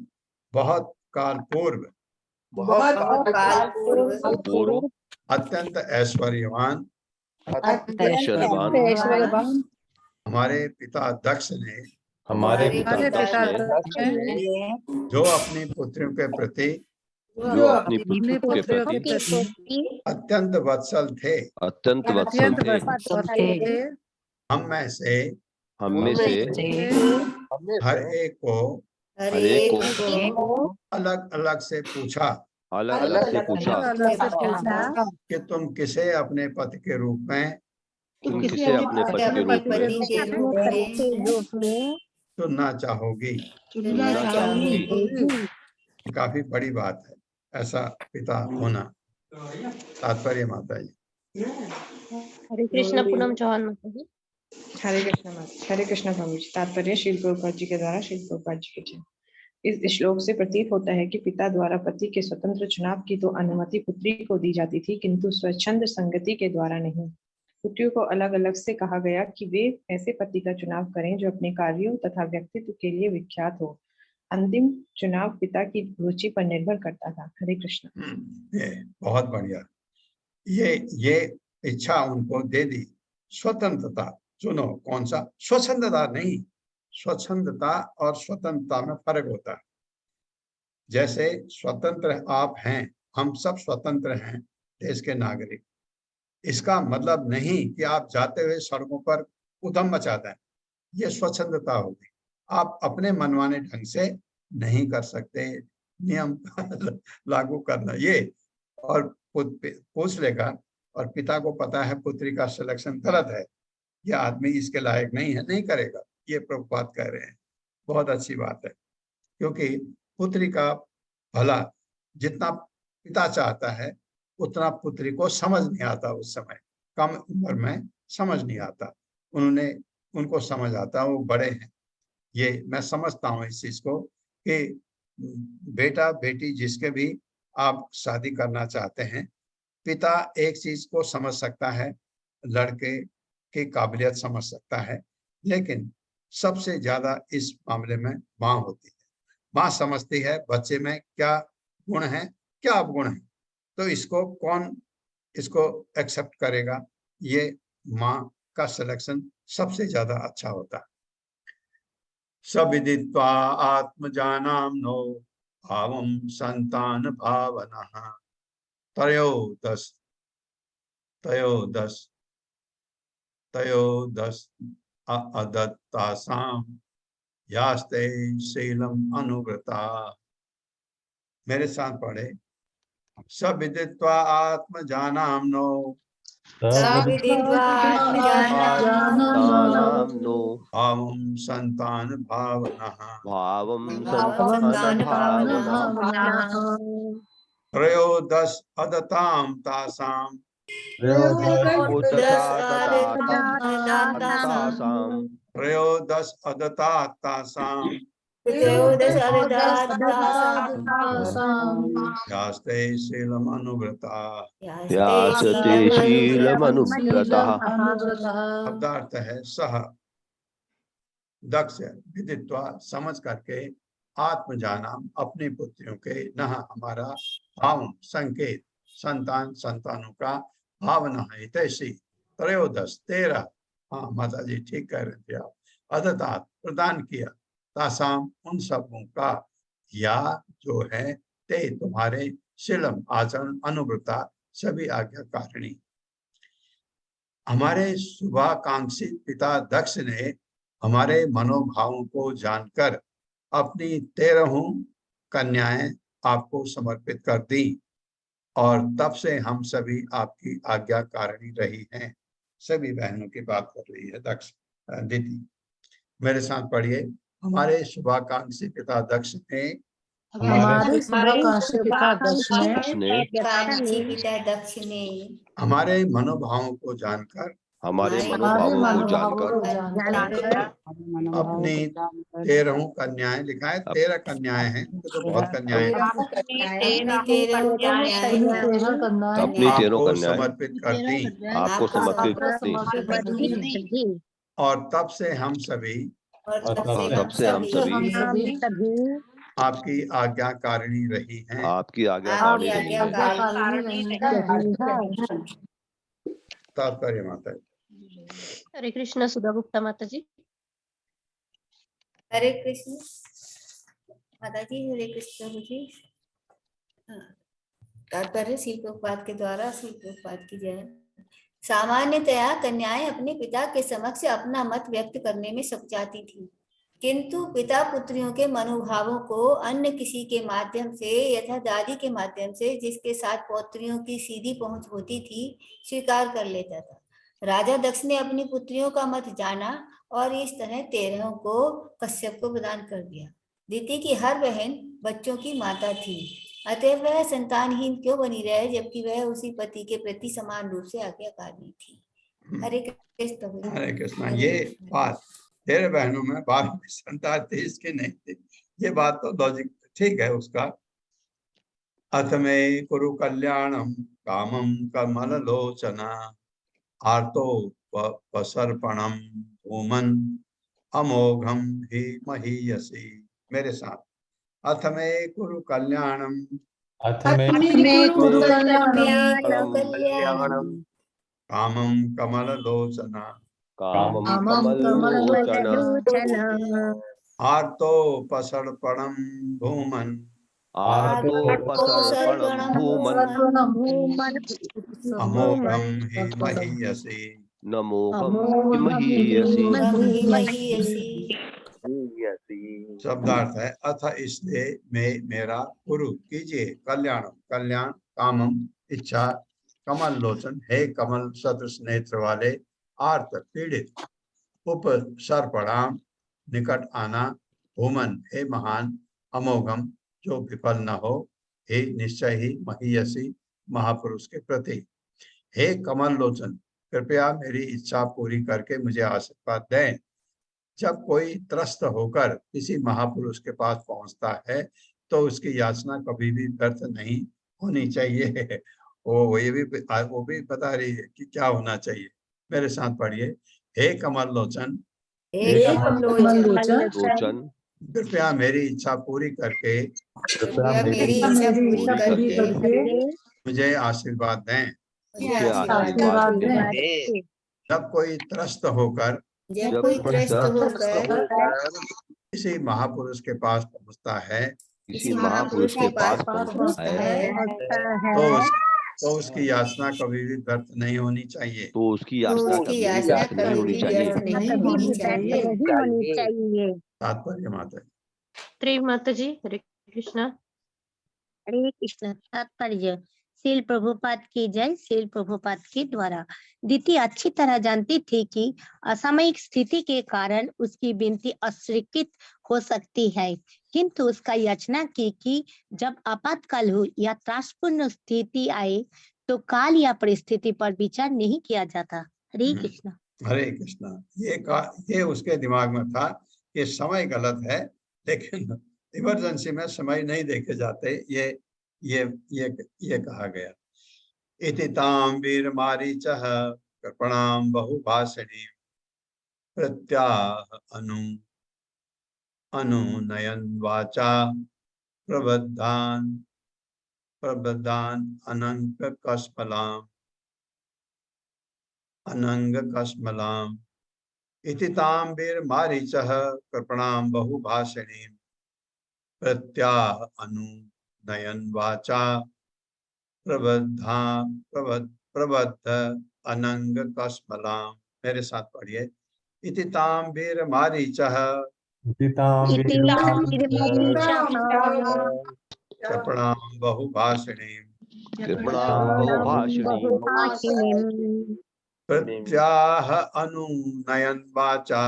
बहुत काल पूर्व अत्यंत ऐश्वर्यवान हमारे पिता दक्ष ने हमारे पिता जो अपनी पुत्रियों के प्रति अत्यंत वत्सल थे हम में से हर एक को अलग अलग से पूछा कि तुम किसे अपने पति के रूप में चुनना चाहोगी। काफी बड़ी बात है ऐसा पिता होना। तात्पर्य माता जी। हरे कृष्णा पूनम चौहान माता जी। हरे कृष्णा प्रभु जी। तात्पर्य श्रील प्रभुपाद जी के द्वारा श्रील प्रभुपाद जी के जय। इस श्लोक से प्रतीत होता है कि पिता द्वारा पति के स्वतंत्र चुनाव की तो अनुमति पुत्री को दी जाती थी किंतु स्वच्छंद संगति के द्वारा नहीं। पुत्रियों को अलग अलग से कहा गया कि वे ऐसे पति का चुनाव करें जो अपने कार्यों तथा व्यक्तित्व के लिए विख्यात हो। अंतिम चुनाव पिता की रुचि पर निर्भर करता था। हरे कृष्ण। ये बहुत बढ़िया। ये इच्छा उनको दे दी। स्वतंत्रता चुनो। कौन सा? स्वच्छंदता नहीं। स्वच्छंदता और स्वतंत्रता में फर्क होता है। जैसे स्वतंत्र आप हैं, हम सब स्वतंत्र हैं देश के नागरिक। इसका मतलब नहीं कि आप जाते हुए सड़कों पर उधम मचा दें। ये स्वच्छंदता होगी। आप अपने मनमाने ढंग से नहीं कर सकते। नियम लागू करना ये और पूछ लेगा और पिता को पता है पुत्री का सिलेक्शन गलत है, यह आदमी इसके लायक नहीं है, नहीं करेगा। ये प्रभुपाद कह रहे हैं। बहुत अच्छी बात है क्योंकि पुत्री का भला जितना पिता चाहता है उतना पुत्री को समझ नहीं आता। उस समय कम उम्र में समझ नहीं आता। उनको समझ आता, वो बड़े हैं। ये मैं समझता हूँ इस चीज को कि बेटा बेटी जिसके भी आप शादी करना चाहते हैं, पिता एक चीज को समझ सकता है, लड़के की काबिलियत समझ सकता है, लेकिन सबसे ज्यादा इस मामले में माँ होती है। माँ समझती है बच्चे में क्या गुण है, क्या अवगुण है, तो इसको कौन इसको एक्सेप्ट करेगा। ये माँ का सिलेक्शन सबसे ज्यादा अच्छा होता है। सविदित्वा आत्मजानाम्नो भावं संतान भावनः तयोदस अदत्तासां यास्ते शीलम अनुव्रता। मेरे साथ पढ़े। सविदित्वा आत्मजानाम्नो भावं संतान भावनः भावं भावं संतान भावनः भावनः त्रयोदश अदतां तासां त्रयोदश तासां त्रयोदश अदता तासां त्रयोदश तासां यास्ते शीलमनुव्रता। यास्ते शीलमनुव्रतः। शब्दार्थ है सह दक्ष विदित्वा समझ करके आत्म जाना अपने पुत्रियों के न हमारा भाव संकेत संतान संतानों का भावना है तैसी त्रयोदश 13 हाँ माता जी ठीक कह रहे थे आप अदतात प्रदान किया तासाम उन सबों का या जो है ते तुम्हारे शीलम आचरण अनुव्रता सभी आज्ञाकारिणी। हमारे शुभाकांक्षी पिता दक्ष ने हमारे मनोभावों को जानकर अपनी 13 कन्याएं आपको समर्पित कर दी और तब से हम सभी आपकी आज्ञाकारिणी रही हैं। सभी बहनों की बात कर रही है दक्ष दीदी। मेरे साथ पढ़िए। हमारे शुभाकांक्षी पिता दक्ष ने हमारे हमारे मनोभावों को जानकर अपनी 13 कन्याएं लिखा है 13 कन्याएं हैं तो बहुत कन्याएं आपको समर्पित कर दी और तब से हम सभी आपकी आज्ञाकारिणी रही हैं। तात्पर्य माता जी। हरे कृष्णा सुधा गुप्ता माता जी। हरे कृष्ण माता जी। हरे कृष्ण जी। तात्पर्य श्रील प्रभुपाद के द्वारा श्रील प्रभुपाद की जय। सामान्यतया कन्याएं अपने पिता के समक्ष अपना मत व्यक्त करने में सकुचाती थी, किंतु पिता पुत्रियों के मनोभावों को अन्य किसी के माध्यम से यथा दादी के माध्यम से जिसके साथ पौत्रियों की सीधी पहुंच होती थी स्वीकार कर लेता था। राजा दक्ष ने अपनी पुत्रियों का मत जाना और इस तरह 13 को कश्यप को प्रदान कर दिया। दीति की हर बहन बच्चों की माता थी, अतः वह संतानहीन क्यों बनी रहे जबकि वह उसी पति के प्रति समान रूप से आज्ञाकारी थी। हरे कृष्ण। हरे कृष्ण। ये बात 13 बहनों में 12 संतान थे, इसके नहीं थे। ये बात तो लॉजिक ठीक है उसका। अथ में कुरु कल्याणम कामम कमललोचना आर्तो पसर्पणम धूमन अमोघम ही महीयसी। मेरे साथ। अथ में कुरु कल्याणम कामम कमललोचना आर्तो पसर्पणम धूमन अमोघम ही महीयसी। शब्दार्थ है अथ इसलिए मैं मेरा कुरु कीजिए कल्याणम कल्याण कामम इच्छा कमल लोचन है कमल सदृश नेत्र वाले आर्त पीड़ित उपसर्पणाम निकट आना भूमन हे महान अमोघम जो विफल न हो हे निश्चय ही महीयसी महापुरुष के प्रति हे कमल लोचन कृपया मेरी इच्छा पूरी करके मुझे आशीर्वाद दें। जब कोई त्रस्त होकर किसी महापुरुष के पास पहुंचता है तो उसकी याचना कभी भी व्यर्थ नहीं होनी चाहिए। वो भी बता रही है कि क्या होना चाहिए। मेरे साथ पढ़िए। हे कमल लोचन कृपया मेरी इच्छा पूरी करके मुझे आशीर्वाद दें। जब कोई त्रस्त होकर किसी महापुरुष के पास पहुंचता है तो उसकी याचना कभी भी व्यर्थ नहीं होनी चाहिए। तात्पर्य माता जी। त्रिव माता जी। हरे कृष्णा। हरे कृष्ण। तात्पर्य श्रील प्रभुपाद की जय। श्रील प्रभुपाद के द्वारा दीति अच्छी तरह जानती थी कि असामयिक स्थिति के कारण उसकी विनती अस्वीकृत हो सकती है, किंतु उसका याचना की कि जब आपातकाल हो या त्रासपूर्ण स्थिति आए तो काल या परिस्थिति पर विचार नहीं किया जाता। हरे कृष्ण। हरे कृष्णा। ये उसके दिमाग में था कि समय गलत है, लेकिन इमरजेंसी में समय नहीं देखे जाते। ये कहा गया। इति ताम वीर मारीचः कृपणाम बहुभाषिणी प्रत्याह अनुनयन वाचा प्रबद्धान अनंग कस्मलाम इति ताम वीर मारीचः कृपणाम बहुभाषिणी प्रत्याह अनुनयन वाचा प्रबद्ध अनंग कस्मलाम। मेरे साथ पढ़िए। इति ताम वीर मारीचः कृपणाम बहुभाषिणी प्रत्याह अनुनयन वाचा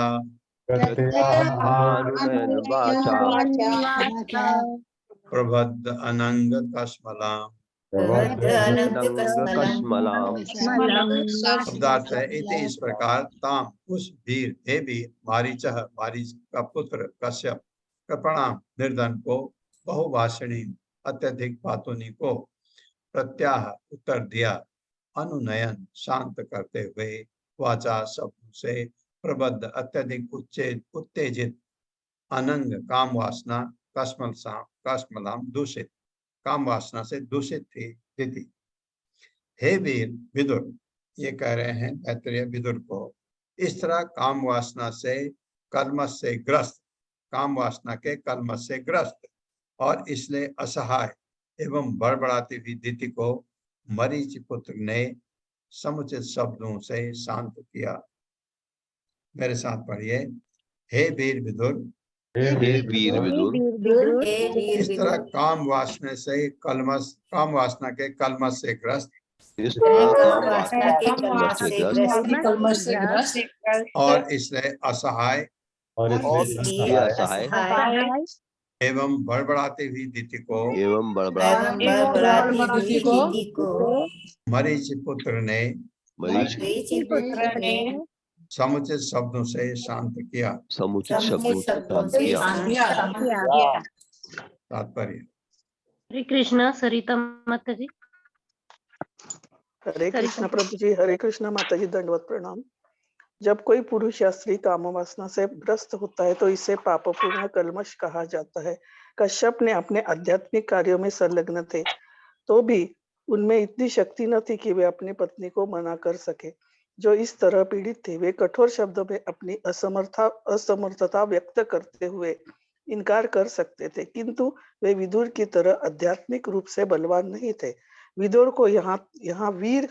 प्रबद्ध अनंग कस्मलाम। शब्दार्थ है इति इस प्रकार ताम उस वीर हे वीर मारीचः मारीच का पुत्र कश्यप कृपणाम निर्धन को बहुभाषिणी अत्यधिक बातोनी को प्रत्याह उत्तर दिया अनुनयन शांत करते हुए वाचा शब्दों से प्रबद्ध अत्यधिक उत्तेजित अनंग काम वासना कस्मलाम दूषित काम वासना से दूषित थी दीति। हे वीर विदुर, ये कह रहे हैं मैत्रेय विदुर को, इस तरह काम वासना से कलमश से ग्रस्त काम वासना के कलमश से ग्रस्त और इसलिए असहाय एवं बड़बड़ाती हुई दीति को मरीचि पुत्र ने समुचित शब्दों से शांत किया। मेरे साथ पढ़िए। हे वीर विदुर, इस तरह काम वासना के कलमश से ग्रस्त और इसलिए असहाय एवं बड़बड़ाती हुई दीति को मरीचि पुत्र ने समुचित शब्दों से शांत किया। तात्पर्य। हरे कृष्णा। सरिता माता जी। हरे कृष्णा प्रभु जी। हरे कृष्णा माता जी, दंडवत प्रणाम। जब कोई पुरुष या स्त्री कामवासना से ग्रस्त होता है तो इसे पापपूर्ण कलमश कहा जाता है। कश्यप ने अपने आध्यात्मिक कार्यों में संलग्न थे तो भी उनमें इतनी शक्ति न थी कि वे अपनी पत्नी को मना कर सके। जो इस तरह पीड़ित थे वे कठोर शब्दों में अपनी असमर्थता व्यक्त करते हुए इनकार कर सकते थे, किंतु वे विदुर की तरह आध्यात्मिक रूप से बलवान नहीं थे। विदुर को यहाँ वीर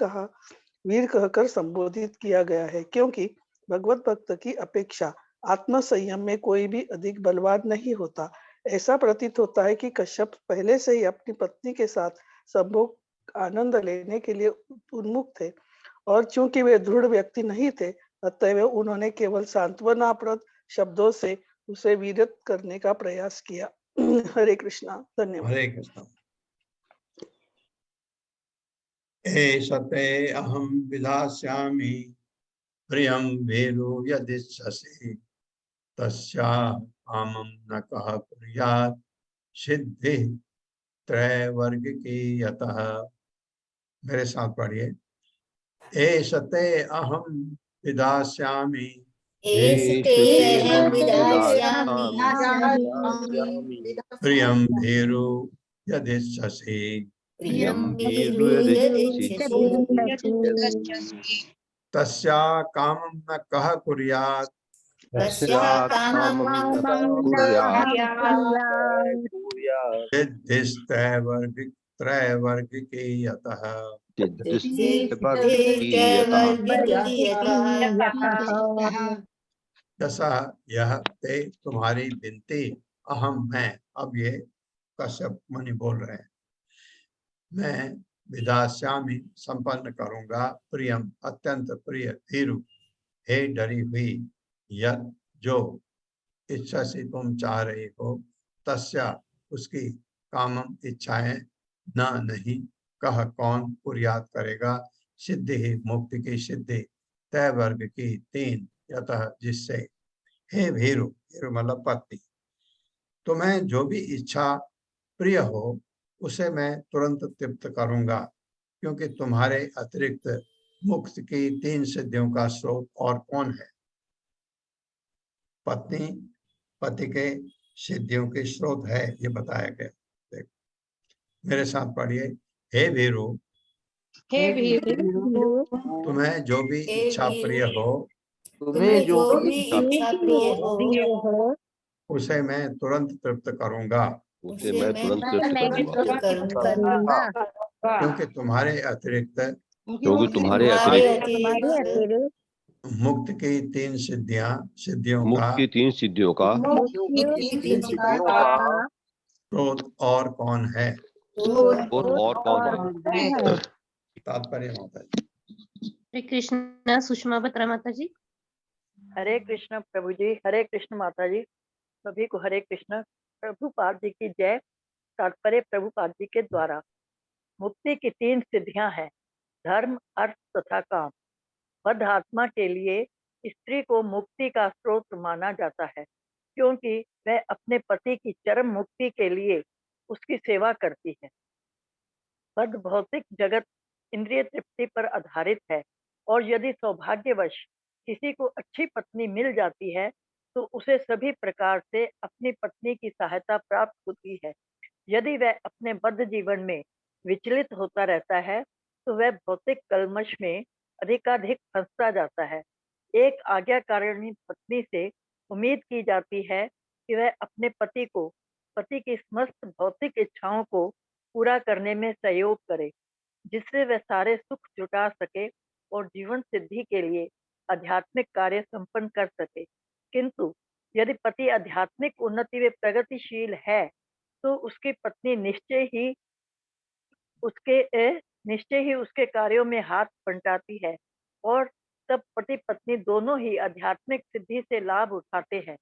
कहकर संबोधित किया गया है क्योंकि भगवत भक्त की अपेक्षा आत्म संयम में कोई भी अधिक बलवान नहीं होता। ऐसा प्रतीत होता है कि कश्यप पहले से ही अपनी पत्नी के साथ संभोग आनंद लेने के लिए उन्मुख थे और चूंकि वे दृढ़ व्यक्ति नहीं थे अतएव उन्होंने केवल सांत्वनाप्रद शब्दों से उसे विरत करने का प्रयास किया। हरे कृष्णा। धन्यवाद। हरे कृष्णा। एषते अहं विधास्यामि प्रियं भेरो यदिच्छसि तस्याः कामं न कः कुर्यात् सिद्धिः त्रैवर्गिकी यतः। मेरे साथ पढ़िए। एषते अहं विधास्यामि प्रियं भेरो यदिच्छसि तस्या कामं न कः कुर्यात् सिद्धिस्त्रैवर्गिकी यतः। जैसा यह ते तुम्हारी विनती अहम मैं। अब ये कश्यप मुनि बोल रहे हैं। मैं विधास्यामि संपन्न करूंगा प्रियम अत्यंत प्रिय धीरु हे डरी हुई यद जो इच्छा से तुम चाह रही हो तस्या उसकी कामम इच्छाएं न नहीं कह कौन पुर्यात करेगा सिद्धि ही मुक्ति की सिद्धि तय वर्ग की 3 यतः जिससे हे भीरु भीरु मतलब पत्नी तुम्हें जो भी इच्छा प्रिय हो उसे मैं तुरंत तृप्त करूंगा क्योंकि तुम्हारे अतिरिक्त मुक्त की 3 सिद्धियों का स्रोत और कौन है। पत्नी पति के सिद्धियों के स्रोत है ये बताया गया। देखो मेरे साथ पढ़िए हे भीरु हे भीरु तुम्हें जो भी हे इच्छा भीरु, प्रिय हो तुम्हें जो भी इच्छा प्रिय हो उसे मैं तुरंत तृप्त करूंगा उसे मैं तुरंत तृप्त करूंगा करूंगा क्योंकि तुम्हारे अतिरिक्त क्योंकि तुम्हारे अतिरिक्त मुक्त की 3 सिद्धियों मुक्त का की 3 सिद्धियों का स्रोत और कौन है। और कौन है। तात्पर्य माता जी। हरे कृष्णा सुषमा बत्रा माता जी। हरे कृष्ण प्रभु जी, हरे कृष्ण माता जी, सभी को हरे कृष्ण। प्रभुपाद जी की जय। तात्पर्य प्रभुपाद जी के द्वारा मुक्ति की 3 सिद्धियां हैं, धर्म, अर्थ तथा काम। बद्ध आत्मा के लिए स्त्री को मुक्ति का स्रोत माना जाता है क्योंकि वह अपने पति की चरम मुक्ति के लिए उसकी सेवा करती है। बद्ध भौतिक जगत इंद्रिय तृप्ति पर आधारित है और यदि सौभाग्यवश किसी को अच्छी पत्नी मिल जाती है तो उसे सभी प्रकार से अपनी पत्नी की सहायता प्राप्त होती है। यदि वह अपने बद्ध जीवन में विचलित होता रहता है तो वह भौतिक कलमश में अधिकाधिक फंसता जाता है। एक आज्ञाकारिणी पत्नी से उम्मीद की जाती है कि वह अपने पति की समस्त भौतिक इच्छाओं को पूरा करने में सहयोग करे जिससे वह सारे सुख जुटा सके और जीवन सिद्धि के लिए आध्यात्मिक कार्य संपन्न कर सके। किंतु यदि पति आध्यात्मिक उन्नति में प्रगतिशील है तो उसकी पत्नी निश्चय ही उसके कार्यों में हाथ बंटाती है और तब पति पत्नी दोनों ही आध्यात्मिक सिद्धि से लाभ उठाते हैं।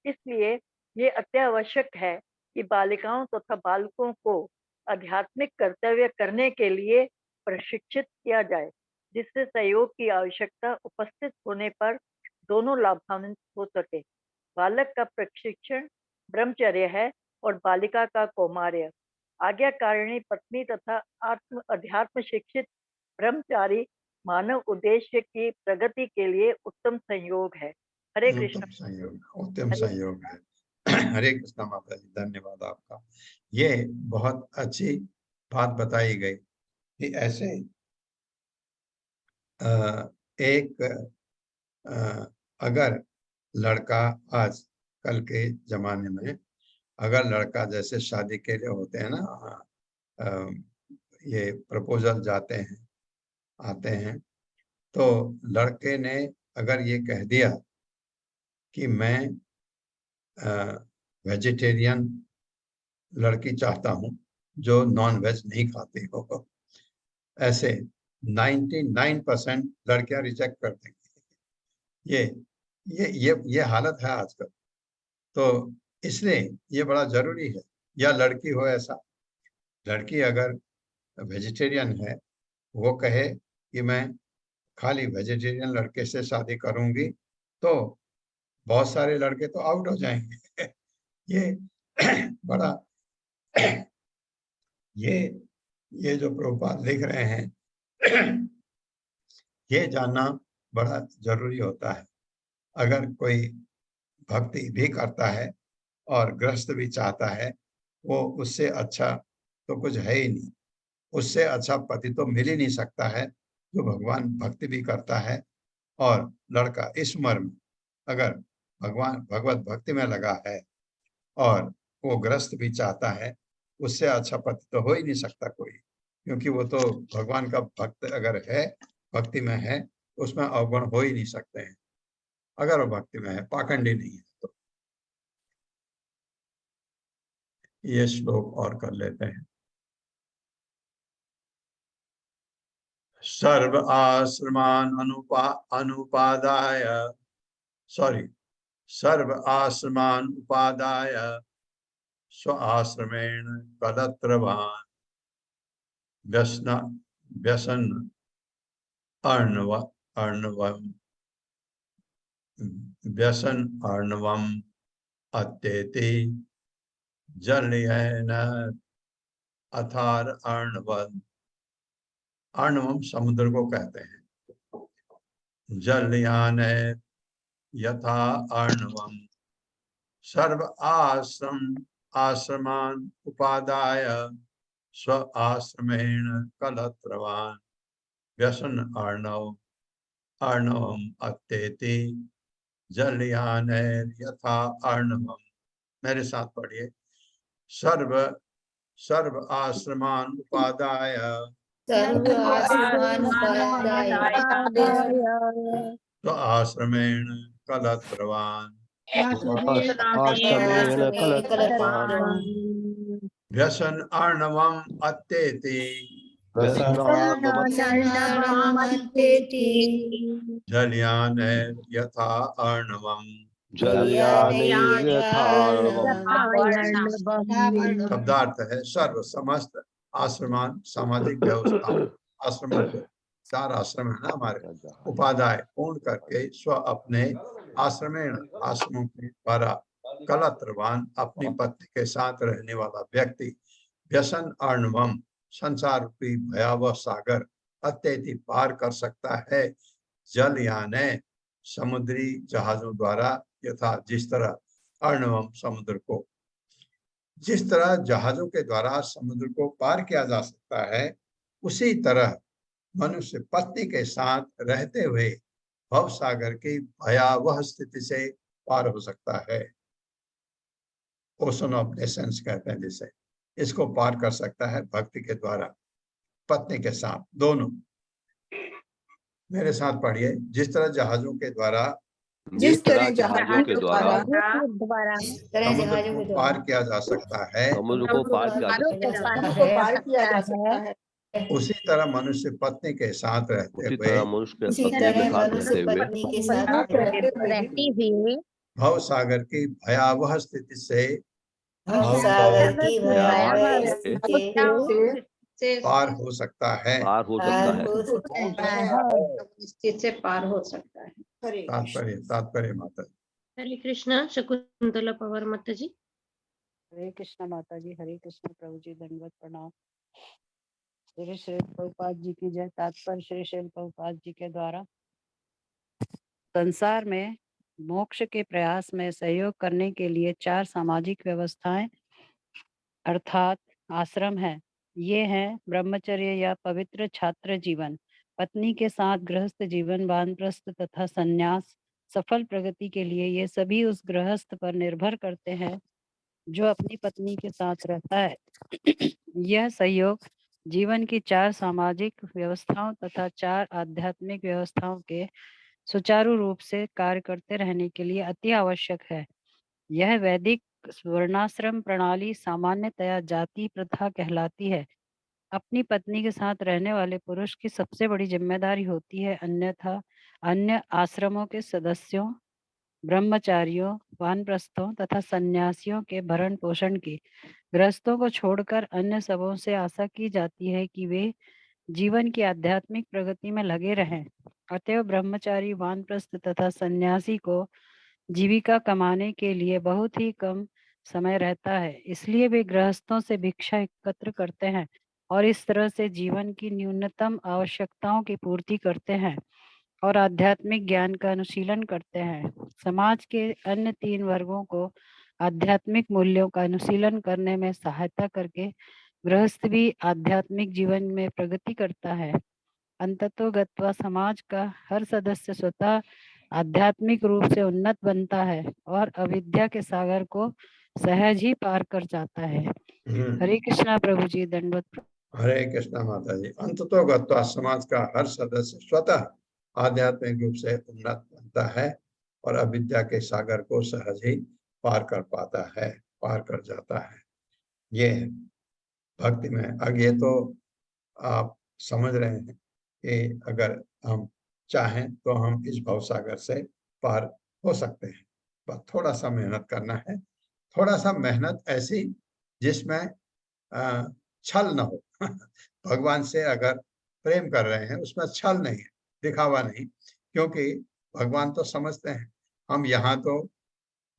इसलिए ये अत्यावश्यक है कि बालिकाओं तथा बालकों को आध्यात्मिक कर्तव्य करने के लिए प्रशिक्षित किया जाए जिससे सहयोग की आवश्यकता उपस्थित होने पर दोनों लाभान्वित हो सके। बालक का प्रशिक्षण ब्रह्मचर्य है और बालिका का कौमार्य। आज्ञाकारिणी पत्नी तथा अध्यात्म शिक्षित ब्रह्मचारी मानव उद्देश्य की प्रगति के लिए उत्तम संयोग है। हरे कृष्ण। उत्तम संयोग है। हरे कृष्ण माता जी, धन्यवाद आपका। ये बहुत अच्छी बात बताई गई कि ऐसे अगर लड़का आज कल के जमाने में अगर लड़का जैसे शादी के लिए होते हैं ना, ये प्रपोजल जाते हैं आते हैं तो लड़के ने अगर ये कह दिया कि मैं वेजिटेरियन लड़की चाहता हूं जो नॉन वेज नहीं खाती हो, ऐसे 99% लड़कियां रिजेक्ट कर देंगी। ये हालत है आजकल। तो इसलिए ये बड़ा जरूरी है, या लड़की हो ऐसा, लड़की अगर वेजिटेरियन है वो कहे कि मैं खाली वेजिटेरियन लड़के से शादी करूंगी तो बहुत सारे लड़के तो आउट हो जाएंगे। ये बड़ा ये जो प्रभुपाद लिख रहे हैं ये जानना बड़ा जरूरी होता है। अगर कोई भक्ति भी करता है और गृहस्थ भी चाहता है, वो उससे अच्छा तो कुछ है ही नहीं। उससे अच्छा पति तो मिल ही नहीं सकता है जो भगवान भक्ति भी करता है। और लड़का इस उम्र में अगर भगवत भक्ति में लगा है और वो गृहस्थ भी चाहता है, उससे अच्छा पति तो हो ही नहीं सकता कोई, क्योंकि वो तो भगवान का भक्त अगर है, भक्ति में है, उसमें अवगुण हो ही नहीं सकते हैं अगर वो भक्ति में है, पाखंडी नहीं है। तो ये श्लोक और कर लेते हैं। सर्व आश्रमान अनुपादाय सर्व आश्रमान उपादाय स्व आश्रमेण कलत्रवान व्यसन अर्णवम अत्येति जलयेन अथार अर्णवम समुद्र को कहते हैं। जलयान यथा अर्णवम सर्व आश्रमान उपादाय स्व आश्रमेण कलत्रवान व्यसन अर्णवम अत्येति जलयान यथा अर्णवम। मेरे साथ पढ़िए। सर्व आश्रमान उपादाय स्व आश्रमेण कलत्रवान व्यसन अर्णवम अत्येति जलयान यथा अर्णवम। शब्दार्थ है सर्व समस्त आश्रमान सामाजिक व्यवस्था आश्रम 4 आश्रम है ना हमारे उपादाय पूर्ण करके स्व अपने आश्रमेण आश्रमों के द्वारा कलत्रवान अपनी पत्नी के साथ रहने वाला व्यक्ति व्यसन अर्णवम संसार रूपी भयावह सागर अत्यधिक पार कर सकता है जलयान समुद्री जहाजों द्वारा यथा जिस तरह अर्णवम समुद्र को जिस तरह जहाजों के द्वारा समुद्र को पार किया जा सकता है उसी तरह मनुष्य पत्नी के साथ रहते हुए भव सागर की भयावह स्थिति से पार हो सकता है। ओशन ऑफ नेशंस कहते हैं जिसे, इसको पार कर सकता है भक्ति के द्वारा पत्नी के साथ दोनों। मेरे साथ पढ़िए। जिस तरह जहाजों के द्वारा समुद्र को पार किया जा सकता है उसी तरह मनुष्य पत्नी के साथ रहते हुए भव सागर की भयावह स्थिति से पार हो सकता है। तात्पर्य माता। हरे कृष्णा। शकुंतला पवार माता जी। हरे कृष्णा माता जी। हरे कृष्णा प्रभु जी। दंडवत प्रणाम। श्री श्री प्रभुपाद जी की जय। तात्पर्य श्री श्री प्रभुपाद जी के द्वारा संसार में मोक्ष के प्रयास में सहयोग करने के लिए 4 सामाजिक व्यवस्थाएं अर्थात आश्रम है। ये हैं ब्रह्मचर्य या पवित्र छात्र जीवन, पत्नी के साथ गृहस्थ जीवन, वानप्रस्थ तथा संन्यास। सफल प्रगति के लिए ये सभी उस गृहस्थ पर निर्भर करते हैं जो अपनी पत्नी के साथ रहता है। यह सहयोग जीवन की 4 सामाजिक व्यवस्थाओं तथा 4 आध्यात्मिक व्यवस्थाओं के सुचारू रूप से कार्य करते रहने के लिए अति आवश्यक है। यह वैदिक वर्णाश्रम प्रणाली सामान्यतया जाति प्रथा कहलाती है। अपनी पत्नी के साथ रहने वाले पुरुष की सबसे बड़ी जिम्मेदारी होती है अन्यथा अन्य आश्रमों के सदस्यों, ब्रह्मचारियों, वानप्रस्थों तथा सन्यासियों के भरण पोषण की। गृहस्थों को छोड़कर अन्य सबों से आशा की जाती है कि वे जीवन की आध्यात्मिक प्रगति में लगे रहें। अतएव ब्रह्मचारी, वानप्रस्थ तथा सन्यासी को जीविका कमाने के लिए बहुत ही कम समय रहता है, इसलिए वे गृहस्थों से भिक्षा एकत्र करते हैं और इस तरह से जीवन की न्यूनतम आवश्यकताओं की पूर्ति करते हैं और आध्यात्मिक ज्ञान का अनुशीलन करते हैं। समाज के अन्य 3 वर्गों को आध्यात्मिक मूल्यों का अनुशीलन करने में सहायता करके गृहस्थ भी आध्यात्मिक जीवन में प्रगति करता है। अंततोगत्वा समाज का हर सदस्य स्वतः आध्यात्मिक रूप से उन्नत बनता है और अविद्या के सागर को सहज ही पार कर जाता है। हरे कृष्णा प्रभु जी। दंडवत। हरे कृष्णा माता जी। अंततोगत्वा समाज का हर सदस्य स्वतः आध्यात्मिक रूप से उन्नत बनता है और अविद्या के सागर को सहज ही पार कर पाता है, पार कर जाता है। ये भक्ति में। अब ये तो आप समझ रहे हैं कि अगर हम चाहें तो हम इस भवसागर से पार हो सकते हैं, पर थोड़ा सा मेहनत करना है। थोड़ा सा मेहनत ऐसी जिसमें छल न हो। भगवान से अगर प्रेम कर रहे हैं उसमें छल नहीं है, दिखावा नहीं, क्योंकि भगवान तो समझते हैं हम यहाँ तो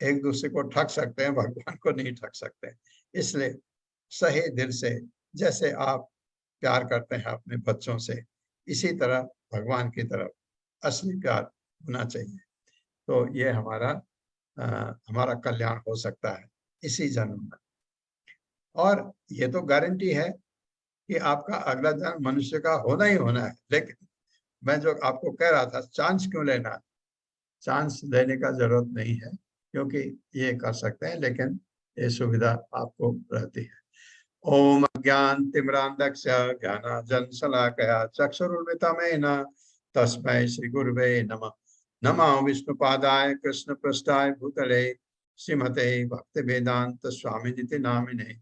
एक दूसरे को ठग सकते हैं, भगवान को नहीं ठग सकते। इसलिए सही दिल से, जैसे आप प्यार करते हैं अपने बच्चों से, इसी तरह भगवान की तरफ असली प्यार होना चाहिए। तो ये हमारा कल्याण हो सकता है इसी जन्म में। और ये तो गारंटी है कि आपका अगला जन्म मनुष्य का होना ही होना है। लेकिन मैं जो आपको कह रहा था, चांस क्यों लेना? चांस लेने का जरूरत नहीं है, क्योंकि ये कर सकते हैं, लेकिन ये सुविधा आपको रहती है। ओम अज्ञान तिमिरांधस्य ज्ञानांजनशलाकया चक्षुरुन्मिलितं तस्मै श्री गुरुवे नमः। नमः विष्णुपादाय कृष्ण पृष्ठाय भूतले श्रीमते भक्तिवेदांत स्वामिनिति नामिने।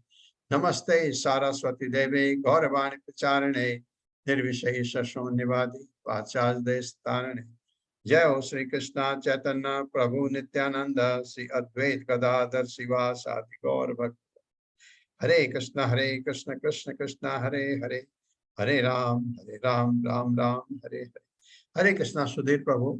नमस्ते सारस्वती देवे गौरवाणी प्रचारिणे निर्विशेष शून्यवादी पाश्चात्य देश तारिणे। जय हो श्री कृष्ण चैतन्य प्रभु नित्यानंद श्री अद्वैत गदाधर शिवासादि गौर भक्त। हरे कृष्ण कृष्ण कृष्ण हरे हरे, हरे राम राम राम हरे हरे। हरे कृष्णा सुधीर प्रभु।